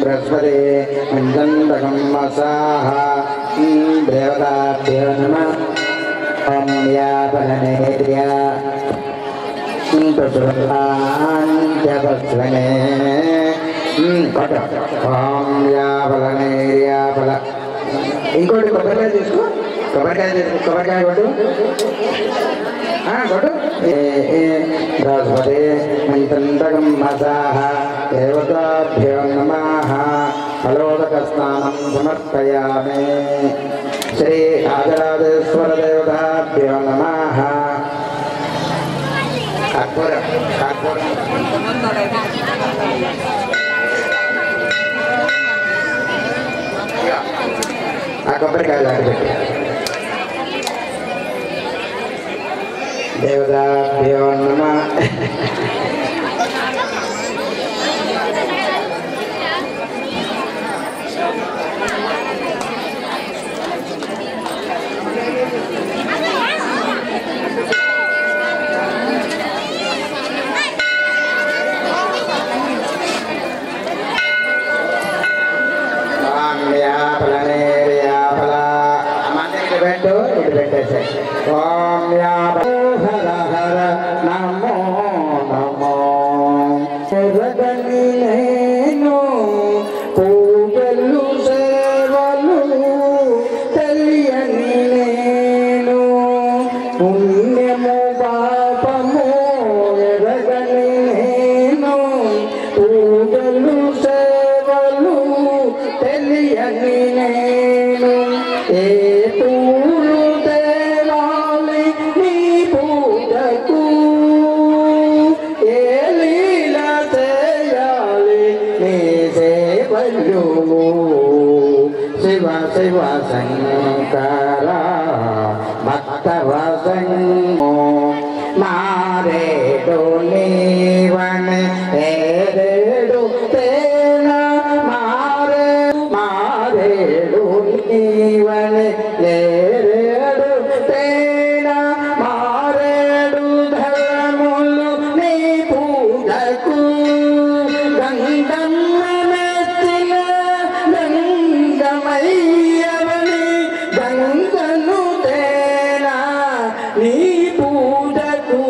[SPEAKER 9] బృహస్పతి మంజంతకం మసాహ దేవతాభ్యో నమః ఓం యాపలనేర్యా ప్రసురాంత్యపస్వనే ఓం యాపలనేర్యాపల ఇంకోటి కొబ్బరికాయ తీసుకో కొబ్బరికాయ కొట్టు కొట్టు బృహస్పతి మంత్రంతకం మసాహ దేవతాభ్యో నమః ఫలోదక స్నానం సమర్పయామి శ్రీ రాజరాజేశ్వర దేవతాభ్యో నమః కర్పూరం ఆ కొబ్బరికాయ లాంటి దేవతాభ్యో నమః ఓం హర హర నమో నమో జగని నేను పూజలు సేవలు తెలియని నేను పుణ్యము పాపము ఎరగని నేను పూజలు సేవలు తెలియని నేను ఏ పూలు దేవాలి నీ పూజకు ఏ లీల చేయాలి నీ సేవలు శివ శివ శంకర భక్తవ సంగో మారేడు నీవనే ఏరేడు తేన మారేడు నీవనే ఏరేడు తేన మారేడు ధర్ములు నీ పూజకు గంగమ్మ మెచ్చిన గంగమయ్యవని గంగను తేన నీ పూజకు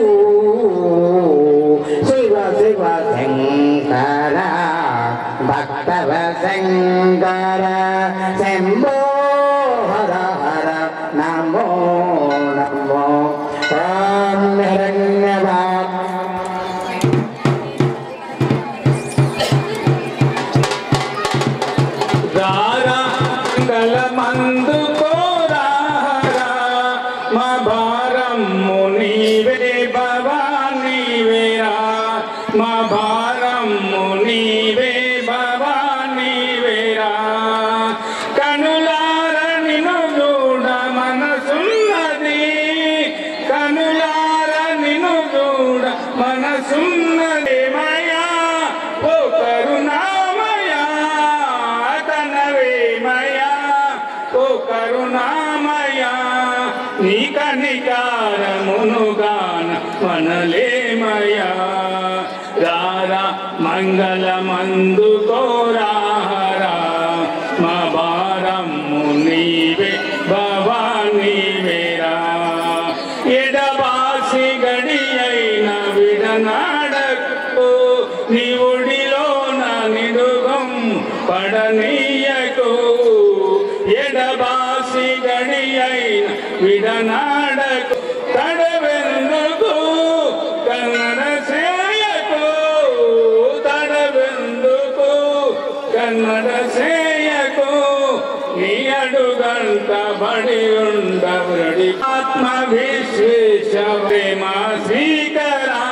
[SPEAKER 10] మా భారము నీవే బాబా నీవేరా కనులార నిన్ను చూడ మనసున్నది కనులార నిన్ను చూడ మనసున్నది మయా ఓ కరుణామయా తనవేమయా ఓ కరుణామయా నీ కనికారమునుగాన మనలేమయా రారా మంగళమందు కోరారా మా భారము నీవే బాబా నీవేరా ఎడబాసి గడి అయిన విడనాడకు నీ ఒడిలోన నిడుగం పడనీయకు ఎడబాసి గడి అయిన విడనాడకు తడవెందుకు కన్నడ సేయకు తడవెందుకు కన్నడ సేయకు నీ అడుగంట బడి ఉండవడి ఆత్మ విశ్వేశ ప్రేమ శ్రీకరా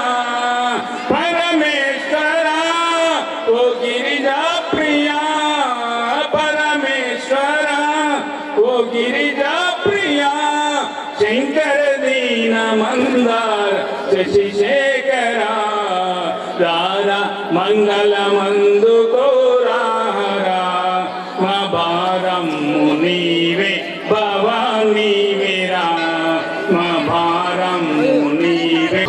[SPEAKER 10] పరమేశ్వరా ఓ గిరిజా ప్రియా పరమేశ్వరా ఓ గిరిజా ప్రియా శంకర దీన మందార శశిశేఖరా రారా మంగళమందు కోరారా మా భారము నీవే బాబా నీవేరా మా భారము నీవే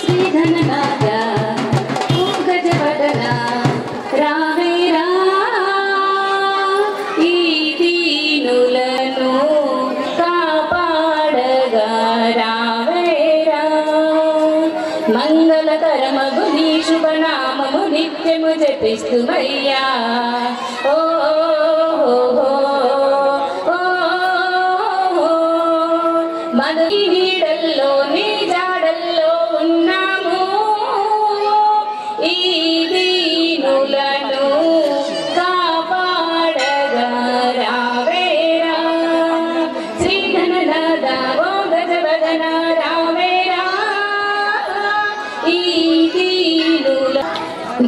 [SPEAKER 2] శ్రీధననాథ ఓ గజవదన రావేరా ఈ దీనులను కాపాడగా రావేరా మంగళకరమగు నీ శుభనామము నిత్యము జపిస్తుమయ్యా ఓ మను ఈ నీడల్లో నీ జాడల్లో ఉన్నాము ఈ దీనులను కాపాడగా రావేరా శ్రీధననాథ ఓ గజవదన రావేరా ఈ దీనుల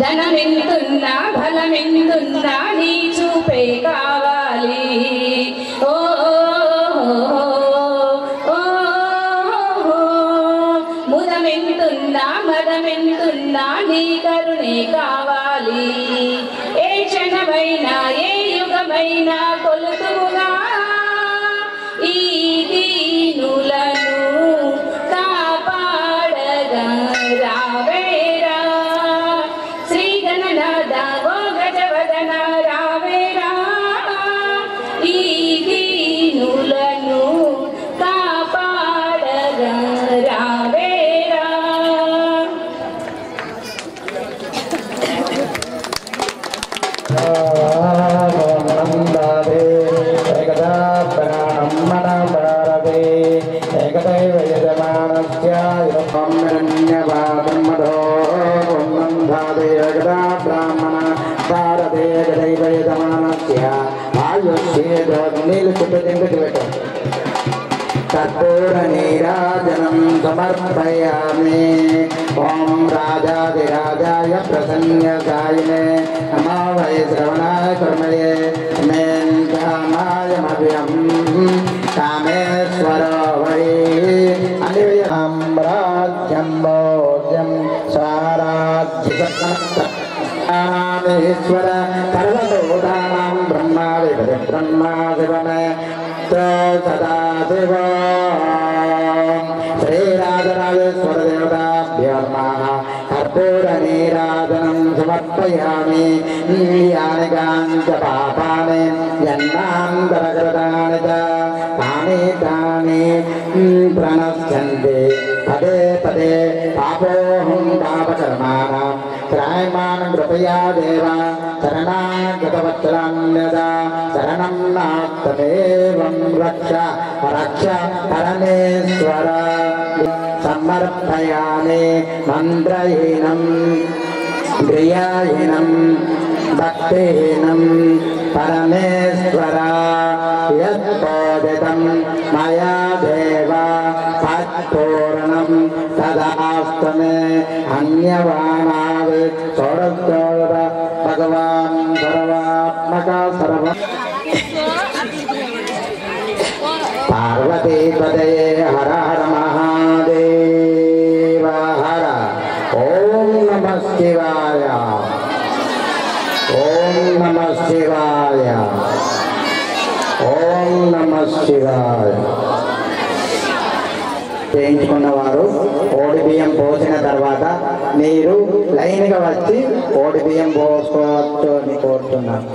[SPEAKER 2] ధనమెంతున్నా బలమెంతున్నా నీ చూపే కావాలి ఓ ముదమెంతున్నా మదమెంతున్నా నీ కరుణే కావాలి ఏ క్షణమైనా ఏ యుగమైనా కొలుతుగా ఈ దీనులను కాపాడగా రావేరా శ్రీగణనాథ ఓ గజవదన రావేరా ఈ దీనులను కాపాడగా రావేరా
[SPEAKER 9] कर्पूरनीराजनं समर्पयामि ॐ राजाधिराजाय प्रसन्नकायिने नमो वै श्रवणाय कर्मये मेन्कामायमभ्यं कामेश्वर वै अन्यम्राज्यं भोज्यं स्वाराज्यसत्तमेश्वर सर्वभूतानां ब्रह्मा ब्रह्मा शिवमे सदा शिव श्रीराजराजेश्वर देवताभ्यो नमः कर्पूरनीराजनं समर्पयामि यानि काञ्च पापानि जन्मान्तरकृतानि च तानि तानि प्रणश्यन्ति पदे पदे पापोऽहं पापकर्माणां त्रायमानं कृपया देव शरणागतवत्सलान्यदा शरणं नात्तमेवं रक्ष रक्ष परमेश्वर समर्पयामि मन्त्रहीनं क्रियाहीनं भक्तिहीनं परमेश्वर यत्पोदितं मया देव तत्पूर्णं तदास्तु मे अन्यवानावे षोडशोदर भगवान् सर्वात्मक सर्व पार्वती पदे हर हर महादेव हर ओम नमः शिवाय ओम नमः शिवाय ओम नमः शिवाय చేయించుకున్న వారు ఓడి బియ్యం పోసిన తర్వాత మీరు లైన్గా వచ్చి ఓడి బియ్యం పోసుకోవచ్చు అని కోరుతున్నాను.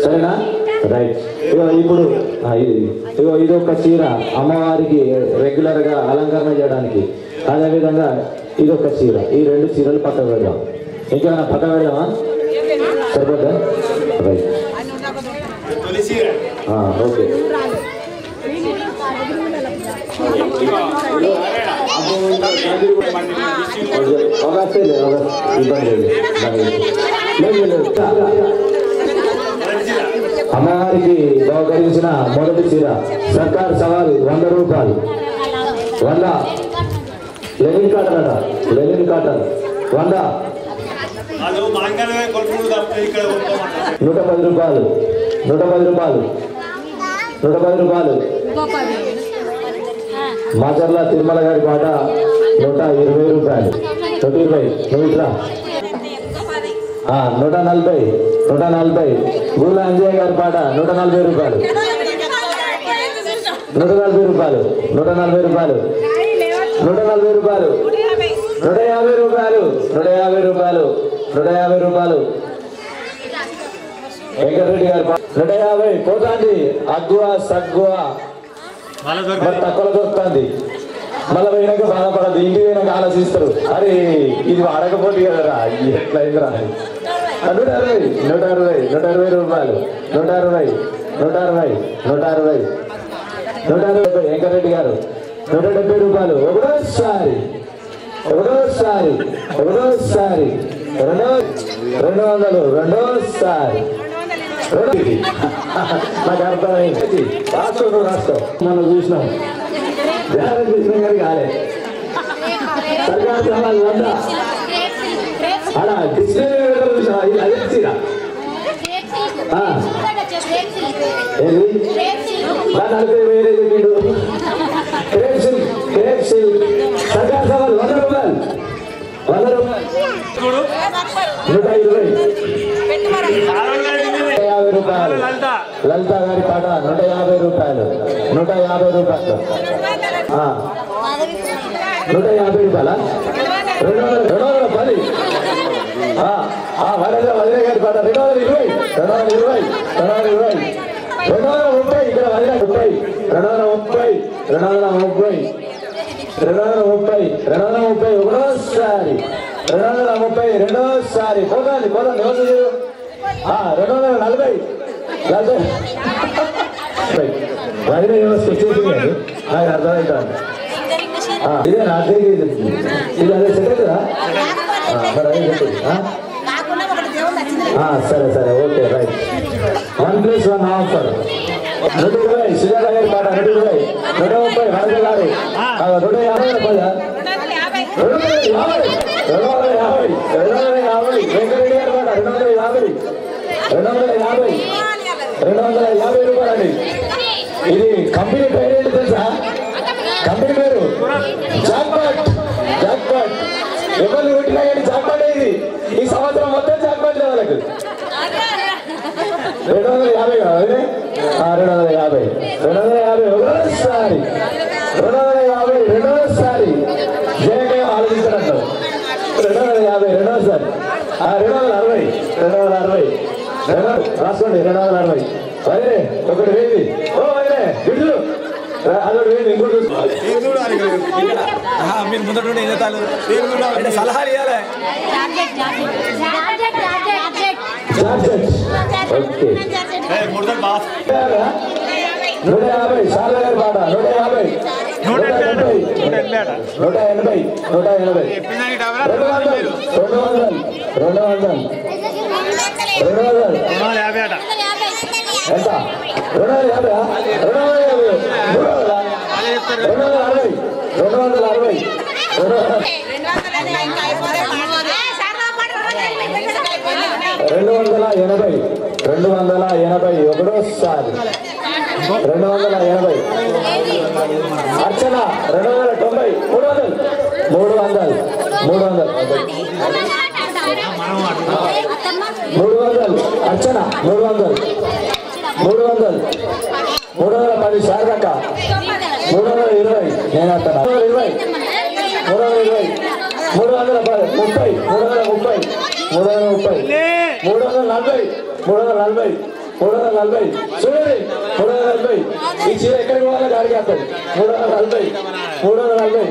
[SPEAKER 12] సరేనా? రైట్. ఇప్పుడు ఇది ఒక చీర అమ్మవారికి రెగ్యులర్ గా అలంకరణ చేయడానికి, అదేవిధంగా ఇది ఒక చీర. ఈ 2 చీరలు పక్క పెడదాం. ఇంకేమైనా పక్క పెడదామా? సరిపోతా? రైట్. ఓకే. అమ్మవారికి బహుకరించిన మొదటి చీర సర్కార్ సవాల్ 100 రూపాయలు. 100 లెనిన్ కాటన్ అట, లెనిన్ కాటన్ 100. 110 రూపాయలు, 110 రూపాయలు, 110 రూపాయలు. మాచర్ల తిరుమల గారి పాట 120 రూపాయలు. 120. నువ్వు ఇట్లా 140, 140. గూళ్ళ అంజయ్య గారి పాట 140 రూపాయలు, 140 రూపాయలు, 140 రూపాయలు, 140 రూపాయలు, 150 రూపాయలు, 150 రూపాయలు, 150 రూపాయలు. వెంకటరెడ్డి గారి పాట 150. పోతాంది అగ్గువ సగ్గువ మరి తక్కువ దొరుకుతుంది. మళ్ళీ పోయినాక బాధపడదు, ఇంటికి పోయినాక ఆలోచిస్తారు, అరే ఇది వాడకపోతే కదరా ఎట్లయిందిరా. 160, 160, 160 రూపాయలు, 160, 160, 160, 160. వెంకటరెడ్డి గారు 170 రూపాయలు. ఒకటోసారి, ఒకటోసారి, ఒకటోసారి, 200, రెండోసారి. నాకు అర్థమైంది. రాష్ట్రం రాష్ట్రం మనం చూసినాం, కృష్ణ గారి కాలే సర్కార్ సవాల్ 100. అలా డిస్ప్లే అదే చీర సర్కార్ సవాల్ 100 రూపాయలు, 100 రూపాయలు, 150 రూపాయలు. లలిత గారి పాట 150 రూపాయలు, 150 రూపాయలు, 150 రూపాయల, 210. వదిన గారి పాట 220, 220, 220, 230. ఇక్కడ వదిన 30, 230, 230, 230, 230. ఒకటోసారి 230, రెండోసారి. పోతాంది పోతాంది. 240. వదిన వచ్చేసింది, నాకు అర్థమవుతుంది. ఇదే నా ఇది అదే సెట్ అవుతుందా? మరి అదే చెప్పండి. సరే సరే, ఓకే, రైట్. 1+1 ఆఫర్. 120. సుజాత గారి పాట 120, 130. వరద గారు 150 రూపాయలు, 250, 250, 250. వెంకటరెడ్డి గారి పాట 250, 250, 250 రూపాయలు అండి. ఇది కంపెనీ పేరు ఏంటి తెలుసా? కంపెనీ పేరు జాక్పాట్. జాక్పాట్ ఎవరిని కొట్టినా కానీ జాక్పాట్ ఇది. ఈ సంవత్సరం మొత్తం జాక్పాట్ వాళ్ళకి 250 కావాలి. 250, 250. ఒకసారి 250, రెండోసారి. జయగా ఆలోచించారంట. 250, రెండోసారి. 260, 260. రాసుకోండి, 260. వదిలే 1,000. ఓ వదిలే విడుదల అదొకటి ఇంకోటి చూసుకోవాలి.
[SPEAKER 13] మీరు ముందట ఏం చేస్తారు అంటే సలహాలు ఇవ్వాలి.
[SPEAKER 12] ఓకే 150 సార్ల గారి పాట 150 180 200 ఎంత 280 ఒకటోసారి 280 అర్చన 290 300 అర్చన 310 శారదక్క 320 నేను అంటాను 320 340 చూడండి 340 ఈ చీర ఎక్కడికి పోవాలో గాడికి వస్తుంది 350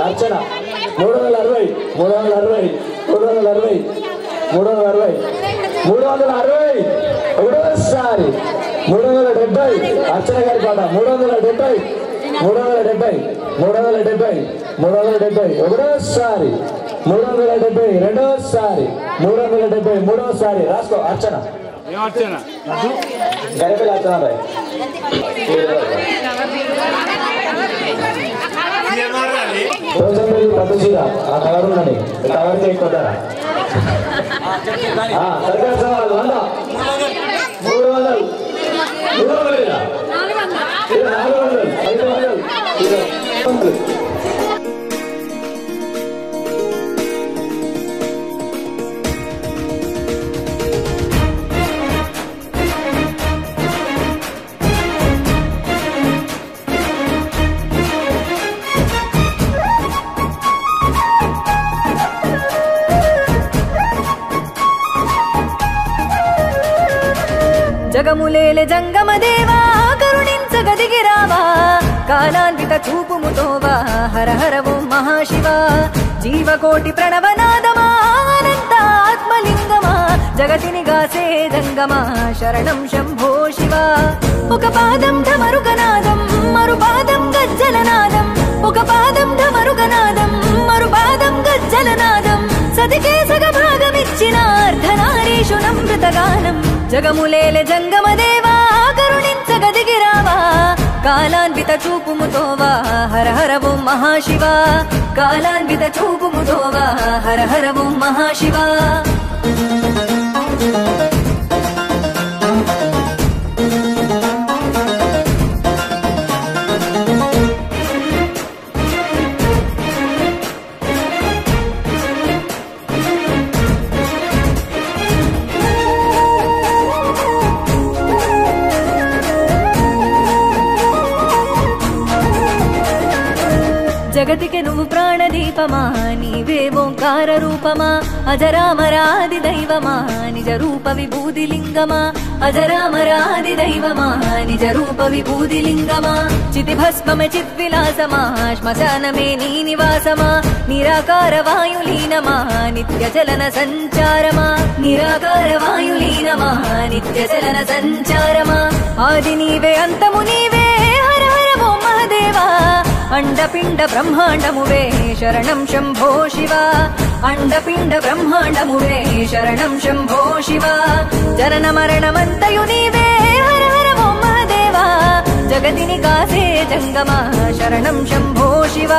[SPEAKER 12] అర్చన 360 ఒకటోసారి 370 అర్చన గారి పాట 370 ఒకటోసారి 370 రెండోసారి 370 మూడోసారి రాసుకో అర్చన గరిపల్లి అర్చన రాయ్ రోజంపల్లి పట్టు చీర ఆ కలర్ ఉందండి కవర్కి ఎక్కుతారా సర్కార్ సవాళ్ళు 100 300 500
[SPEAKER 7] జగములేలే జంగమదేవా కరుణించగదిగిరావా కాలాన్విత చూపుముతోవా హర హర ఓం మహాశివ జీవకోటి ప్రణవనాదమా అనంత ఆత్మలింగమా జగతిని గాసే జంగమా శరణం శంభో శివ ఒక పాదం ఢమరుగనాదం మరు పాదం గజ్జలనాదం ఒక పాదం ఢమరుగనాదం మరు పాదం గజ్జలనాదం సతికే సగభాగమిచ్చిన అర్ధనారీషు నమృతగానం జగములేలే జంగమదేవా కరుణించగదిగిరావా కాలాన్విత చూపుముతోవా హర హర ఓం మహాశివ కాలాన్విత చూపుముతోవా హర హర ఓం మహాశివ జగతికి నువ్వు ప్రాణదీపమా నీవే ఓంకార రూపమా అజరామరాది దైవమా నిజ రూప విభూది లింగమా అజరామరాది దైవమా నిజ రూప విభూది లింగమా చితి భస్మమే చిద్విలాసమా శ్మశానమే నీ నివాసమా నిరాకార వాయులీనమా నిత్య చలన సంచారమా నిరాకార వాయులీనమా నిత్య చలన సంచారమా ఆది నీవే అంతము నీవే హర హర ఓం మహదేవా అండపిండ బ్రహ్మాండమువే శరణం శంభో శివ అండపిండ బ్రహ్మాండమువే శరణం శంభో శివ జనన మరణమంతయు నీవే హర హర ఓం మహదేవా జగతిని కాసే జంగమా శరణం శంభో శివ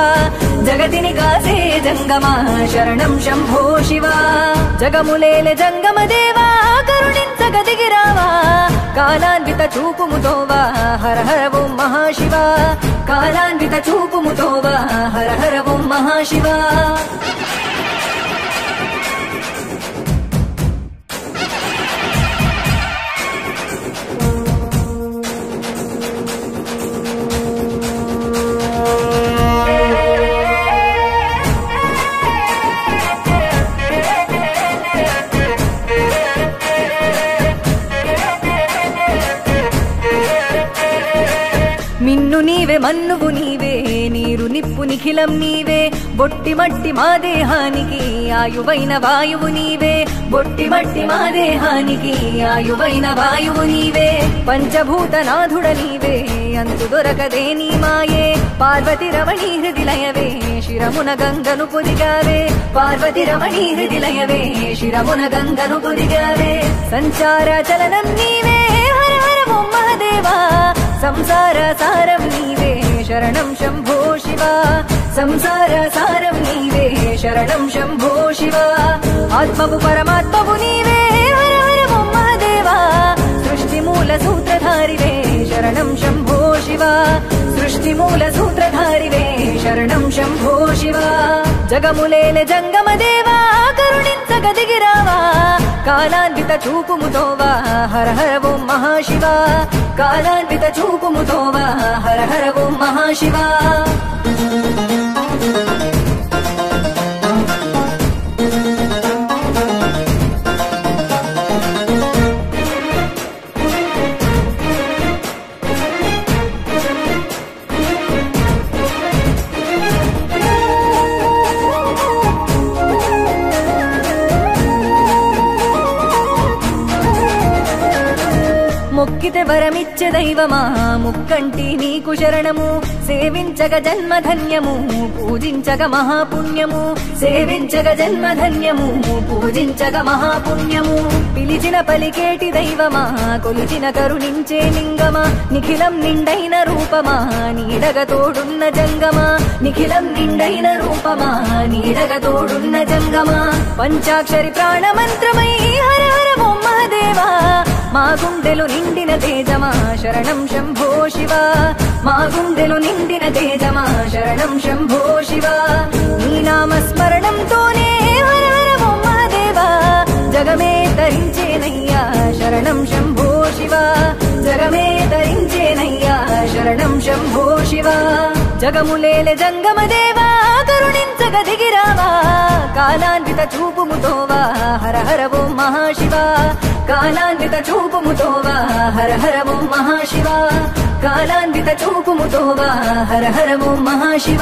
[SPEAKER 7] జగతిని కాసే జంగమా శరణం శంభో శివ జగములేలే జంగమదేవా కరుణించగదిగిరావా కాలాన్విత చూపుముతోవా హర హర ఓం మహాశివ కాలాన్విత చూపుముతోవా హర హర ఓం మహాశివ మన్నువు నీవే నీరు నిప్పు నిఖిలం నీవే బొట్టి మట్టి మా దేహానికి ఆయువైన వాయువు నీవే బొట్టి మట్టి మా దేహానికి ఆయువైన వాయువు నీవే పంచభూతనాథుడ నీవే అంతు దొరకదే నీ మాయే పార్వతి రమణీ హృదిలయవే శిరమున గంగను పొదిగావే పార్వతి రమణీ హృదిలయవే శిరమున గంగను పొదిగావే సంచార చలనం నీవే హర హర ఓం మహదేవా సంసార సారం నీవే శరణం శంభో శివ సంసార సారం నీవే శరణం శంభో శివ ఆత్మవు పరమాత్మవు నీవే హర హర ఓం మహదేవా సృష్టి మూల సూత్రధారివే శరణం శంభో శివ సృష్టి మూల సూత్రధారివే శరణం శంభో శివ జగములేల జంగమ దేవా కరుణించగదిగిరావా కాలాన్విత చూపుముతోవా హర హర ఓం మహాశివ కాలాన్విత చూపుముతోవా హర హర ఓం మహాశివ మొక్కితే వరమిచ్చే దైవమా ముక్కంటి నీకు శరణము సేవించగ జన్మధన్యము పూజించగ మహాపుణ్యము సేవించగ జన్మధన్యము పూజించగ మహాపుణ్యము పిలిచిన పలికేటి దైవమా కొలిచిన కరుణించే లింగమా నిఖిలం నిండైన రూపమా నీడగ తోడున్న జంగమా నిఖిలం నిండైన రూపమా నీడగ తోడున్న జంగమా పంచాక్షరి ప్రాణమంత్రమై హర హర ఓం మహదేవా మా గుండెలు నిండిన తేజమా శరణం శంభో శివ మా గుండెలు నిండిన తేజమా శరణం శంభో శివ నీ నామస్మరణంతోనే హర హర ఓం మహదేవా జగమే తరించేనయ్యా శరణం శంభో శివ జగమే తరించేనయ్యా శరణం శంభో శివ జగములేల జంగమ దేవా కరుణించగదిగిరావా కాలాన్విత చూపుముతోవా హర హర ఓం మహాశివ కాలాన్విత చూపుముతోవా హర హర ఓం మహాశివ కాలాన్విత చూపుముతోవా హర హర ఓం మహాశివ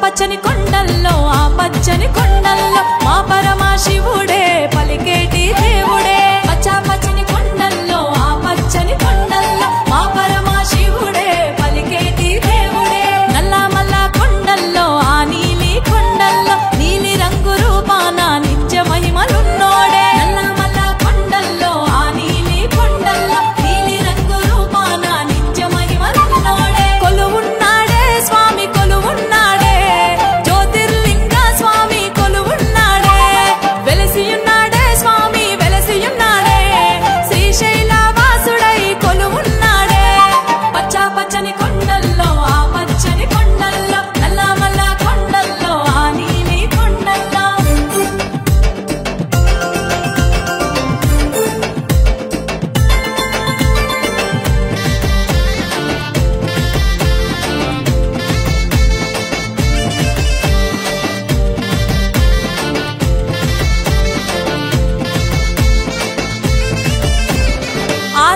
[SPEAKER 14] పచ్చని కొండల్లో ఆ పచ్చని కొండల్లో మా పరమా శివుడే పలికేటి దేవుడే పచ్చని కొండల్లో ఆ పచ్చని కొండల్లో మా పరమా శివుడే పలికేటి దేవుడే నల్లమల్ల కొండల్లో ఆ నీలి కొండల్లో నీలి రంగు రూపాన నిత్య మహిమలున్నోడే నల్లమల్ల కొండల్లో ఆ నీలి కొండల్లో నీలి రంగు రూపాన నిత్య మహిమలున్నోడే కొలువున్నాడే స్వామి కొలువున్నాడే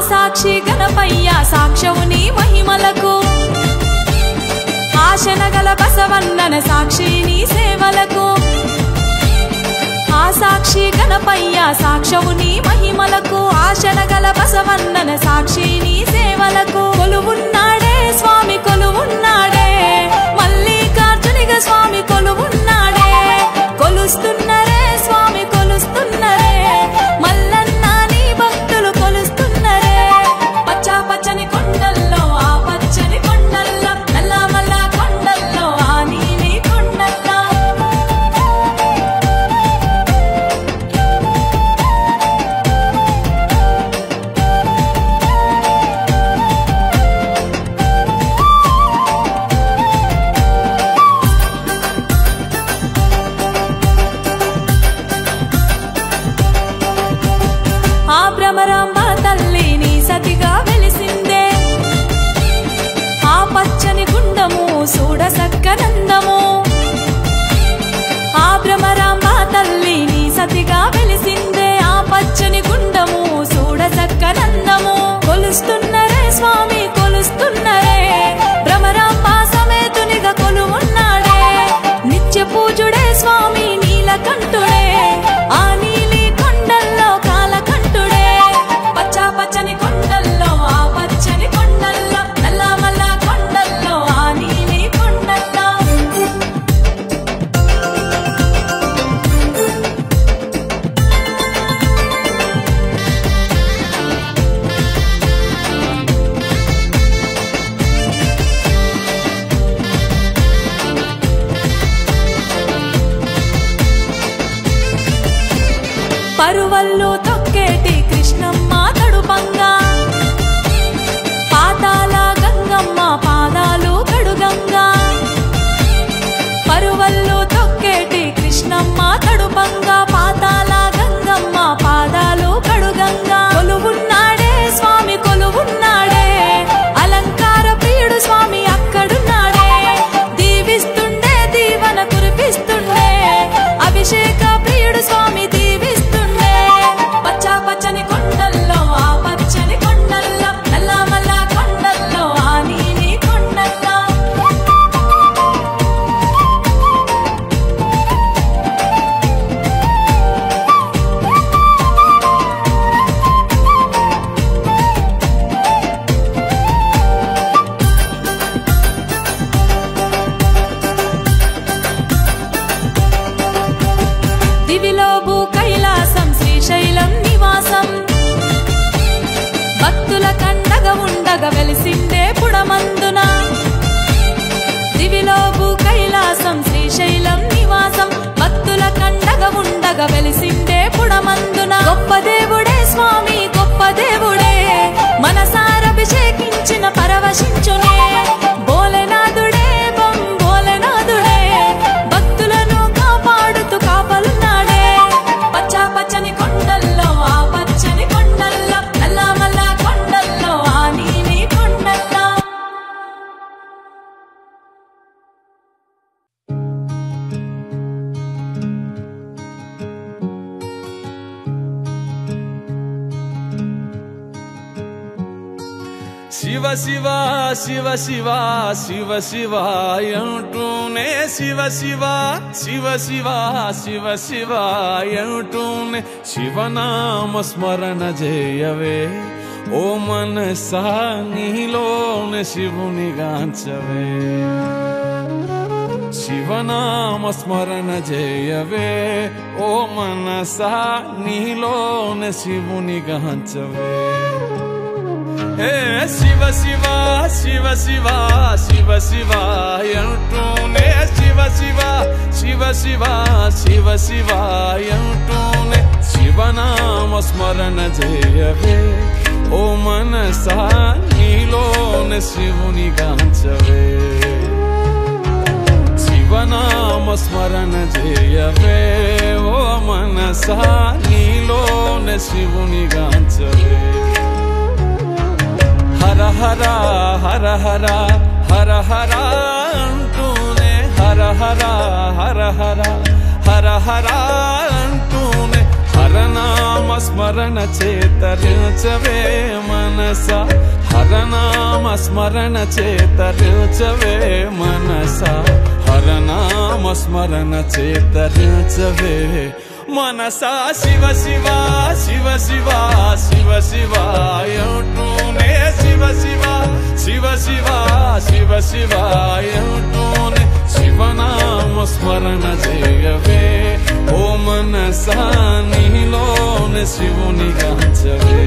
[SPEAKER 14] సాక్షి గణపయ్య సాక్ష్యము నీ మహిమలకు ఆశనగల బసవన్నన సాక్షి నీ సేవలకు ఆ సాక్షి గణపయ్య సాక్ష్యము నీ మహిమలకు ఆశనగల బసవన్నన సాక్షి నీ సేవలకు కొలువున్నాడే స్వామి కొలువున్నాడే మల్లికార్జునిగా స్వామి కొలువున్నాడే కొలుస్తున్నరే స్వామి కొలుస్తున్నరే మల్లన్న నీ భక్తులు కొలుస్తున్నరే పచ్చా పచ్చని కొండల్లో ఆ పచ్చని కొండల్లో నల్ల మల్ల కొండల్లో ఆ నీలి కొండల్లో ఆ భ్రమరాంబ తల్లి నీ సతిగా వెలిసిందే ఆ పచ్చని గుండము చూడ సక్కనందము ఆ భ్రమరాంబ తల్లి నీ సతిగా వెలిసిందే ఆ పచ్చని గుండము చూడ సక్కనందము కొలుస్తున్నరే స్వామి కొలుస్తున్నరే భ్రమరాంబ సమేతునిగా కొలువున్నాడే నిత్య పూజుడే స్వామి నీలకంఠుడే ఆ నీలి కొండల్లో కాలకంఠుడే పచ్చా పచ్చని కొండల్లో ఆ పచ్చని కొండల్లో నల్ల మల్ల కొండల్లో ఆ నీలి కొండల్లో పరువల్లు తొక్కేటి కృష్ణమ్మ తడుపంగా పాతాల గంగమ్మ పాదాలు కడుగంగా పరువల్లు తొక్కేటి కృష్ణమ్మ తడుపంగా పాతాల గంగమ్మ పాదాలు కడుగంగా కొలువున్నాడే స్వామి కొలువున్నాడే అలంకార ప్రియుడు స్వామి అక్కడున్నాడే దీవిస్తుండే దీవన కురిపిస్తుండే అభిషేక ప్రియుడు స్వామి దీవిస్తుండే పచ్చా పచ్చని కొండల్లో ఆ పచ్చని కొండల్లో నల్ల మల్ల కొండల్లో ఆ నీలి కొండల్లో దివిలో భూ కైలాసం శ్రీశైలం నివాసం భక్తుల కండగా ఉండగా వెలిసిండే పుడమందున దివిలో భూ కైలాసం శ్రీశైలం నివాసం భక్తుల కండగా ఉండగా వెలిసిండే పుడమందున గొప్ప దేవుడే స్వామి గొప్ప దేవుడే మనసారభిషేకించిన పరవశించునే భోలేనాథుడే బం భోలేనాథుడే భక్తులను కాపాడుతూ కాపలున్నాడే పచ్చా పచ్చని కొండల్లో ఆ పచ్చని కొండల్లో నల్ల మల్ల కొండల్లో ఆ నీలి కొండల్లో
[SPEAKER 5] శివ శివ శివ శివ శివ శివ అంటూనే శివ శివ శివ శివ శివ శివ అంటూనే శివనామ స్మరణ చేయవే ఓ మనసా నీలోనే శివుని గాంచవే శివనామ స్మరణ చేయవే ఓ మనసా నీలోనే శివుని గాంచవే హే శివ శివ శివ శివ శివ శివ అంటూనే శివ శివ శివ శివ శివ శివ అంటూనే శివనామ స్మరణ చేయవే ఓ మనసా నీలోనే శివుని గాంచవే శివనామ స్మరణ చేయవే ఓ మనసా నీలోనే శివుని గాంచవే హర హర హర హర హర హర అంటూనే హర హర హర హర హర హర అంటూనే హరనామ స్మరణ చేతరించవే మనస హరనామ స్మరణ చేతరించవే మనస హరనామ స్మరణ చేతరించవే మనసా శివ శివ శివ శివ శివ శివ అంటూనే శివ శివ శివ శివ శివ శివ అంటూనే శివనామ స్మరణ చేయవే ఓ మనసా నీలోనే శివుని గాంచవే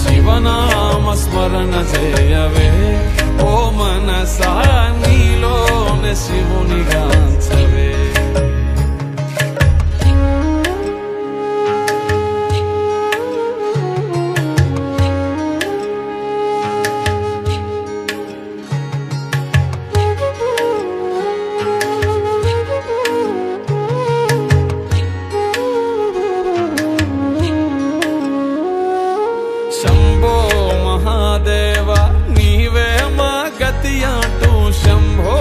[SPEAKER 5] శివనామ స్మరణ చేయవే ఓ మనసా నీలోనే శివుని గాంచవే శంభో మహాదేవ నీవే మా గతి అంటూ శంభో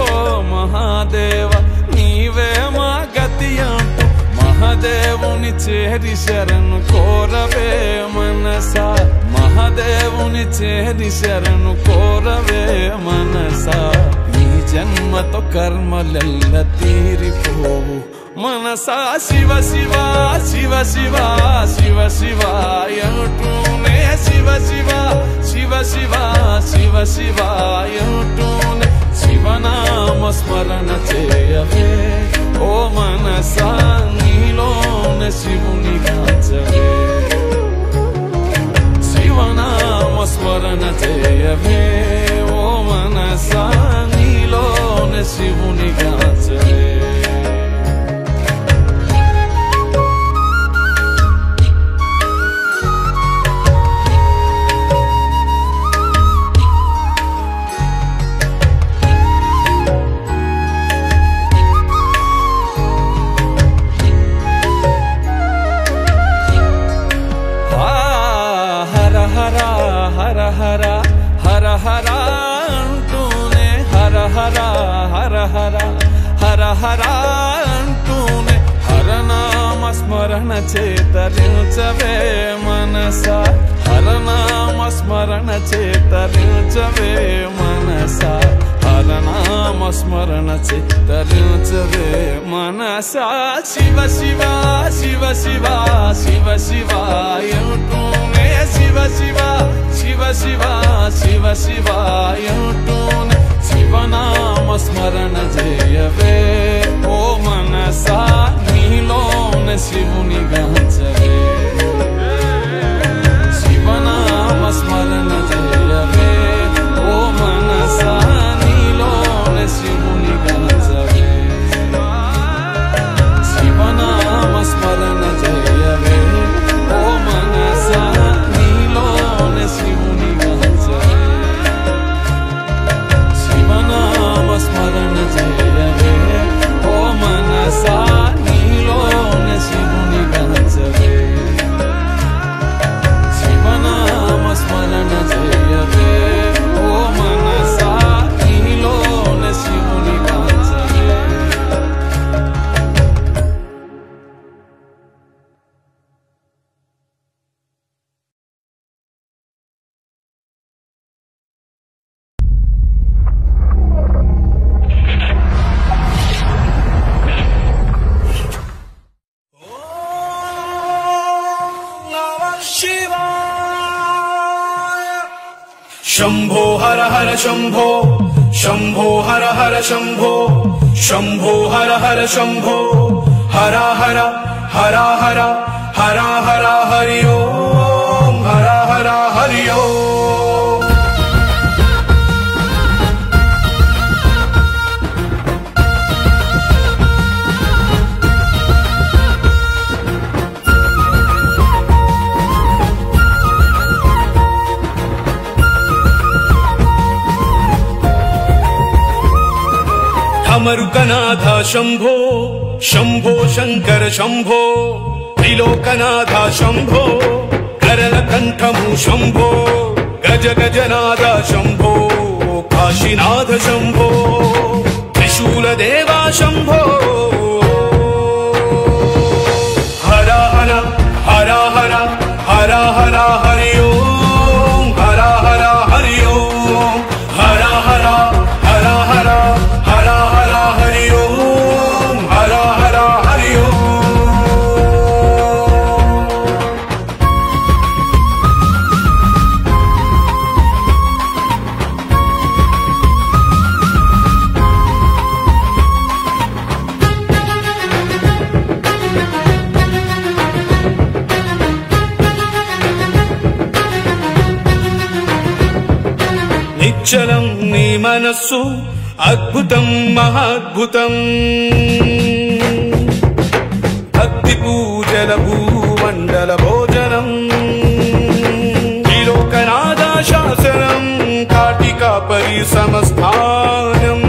[SPEAKER 5] మహాదేవ నీవే మా గతి అంటూ మహాదేవుని చేరి శరణు కోరవే మనసా మహాదేవుని చేరి శరణు కోరవే మనసా ఈ జన్మతో కర్మలెల్ల తీరిపోవు మనసా శివ శివ శివ శివ శివ శివ అంటూనే శివ శివ శివ శివ శివ శివ అంటూనే శివనామ స్మరణ చేయవే ఓ మనసా నీలోనే శివుని గాంచవే శివనామ స్మరణ చేయవే ఓ మనసా నీలోనే శివుని గాంచవే హర హర హర హర అంటూనే హర హర హర హర హర హర అంటూనే హరనామ స్మరణ చేతరించవే మనసా హరనామ స్మరణ చేతరించవే మనసా హరనామ స్మరణ చేతరించవే మనసా శివ శివ శివ శివ శివ శివ అంటూనే శివ శివ శివ శివ శివ శివ అంటూనే శివనామ స్మరణ చేయవే ఓ మనసా నీలోనే శివుని గాంచవే శివనామ స్మరణ చేయవే ఓ మనసా నీలోనే శివుని గాంచవే శివనామ స్మరణ చేయవే ఓ మనసా నీలోనే శివుని గాంచవే శివనామ స్మరణ చేయవే ఓ మనసా నీలోనే శివుని గాంచవే శివనామ స్మరణ చేయవే ఓ మనసా నీలోనే శివుని గాంచవే
[SPEAKER 15] शंभो हर हर शंभो शंभो हर हर शंभो शंभो हर हर शंभो हरा हरा हरा हरा हरा हरा हरि ओम हरा हरा हरि ओम अमरुकनाथ शंभो शंभो शंकर शंभो त्रिलोकनाथ शंभो करलकंठमु शंभो गज गजनाथ शंभो काशीनाथ शंभो त्रिशूलदेवा शंभो हरा हरा हरा हरा हरा हरा हरि ओम हरा हरा हरि ओम हरा हरा हरा हरा हरा हरा हरि ओम हरा हरा हरि ओम చంచలం నీ మనస్సు అద్భుతం మహాద్భుతం భక్తి పూజల భూమండల భోజనం త్రిలోకనాథ శాసనం కాటికా పరిసమస్థానం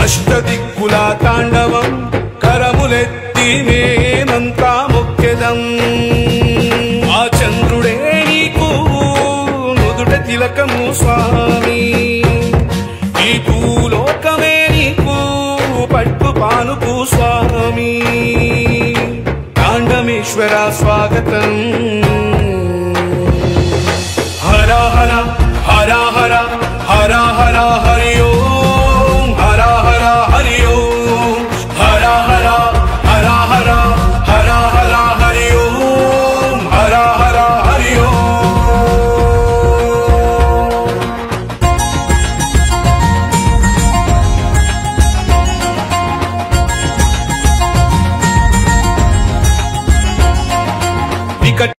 [SPEAKER 15] అష్టదిక్కుల తాండవం కరములెత్తి మేమంతా మొక్కెదం ఆ చంద్రుడే నీకు నుదుట తిలకము స్వామి ఈ భూలోకమే నీకు పట్టు పానుపు స్వామి కాండమేశ్వర స్వాగతం హర హర హర హర హర హర హరి ఓం హర హర హరి ఓం హర హర హర హర హర హర హరి ఓం హర హర హరి ఓం వికట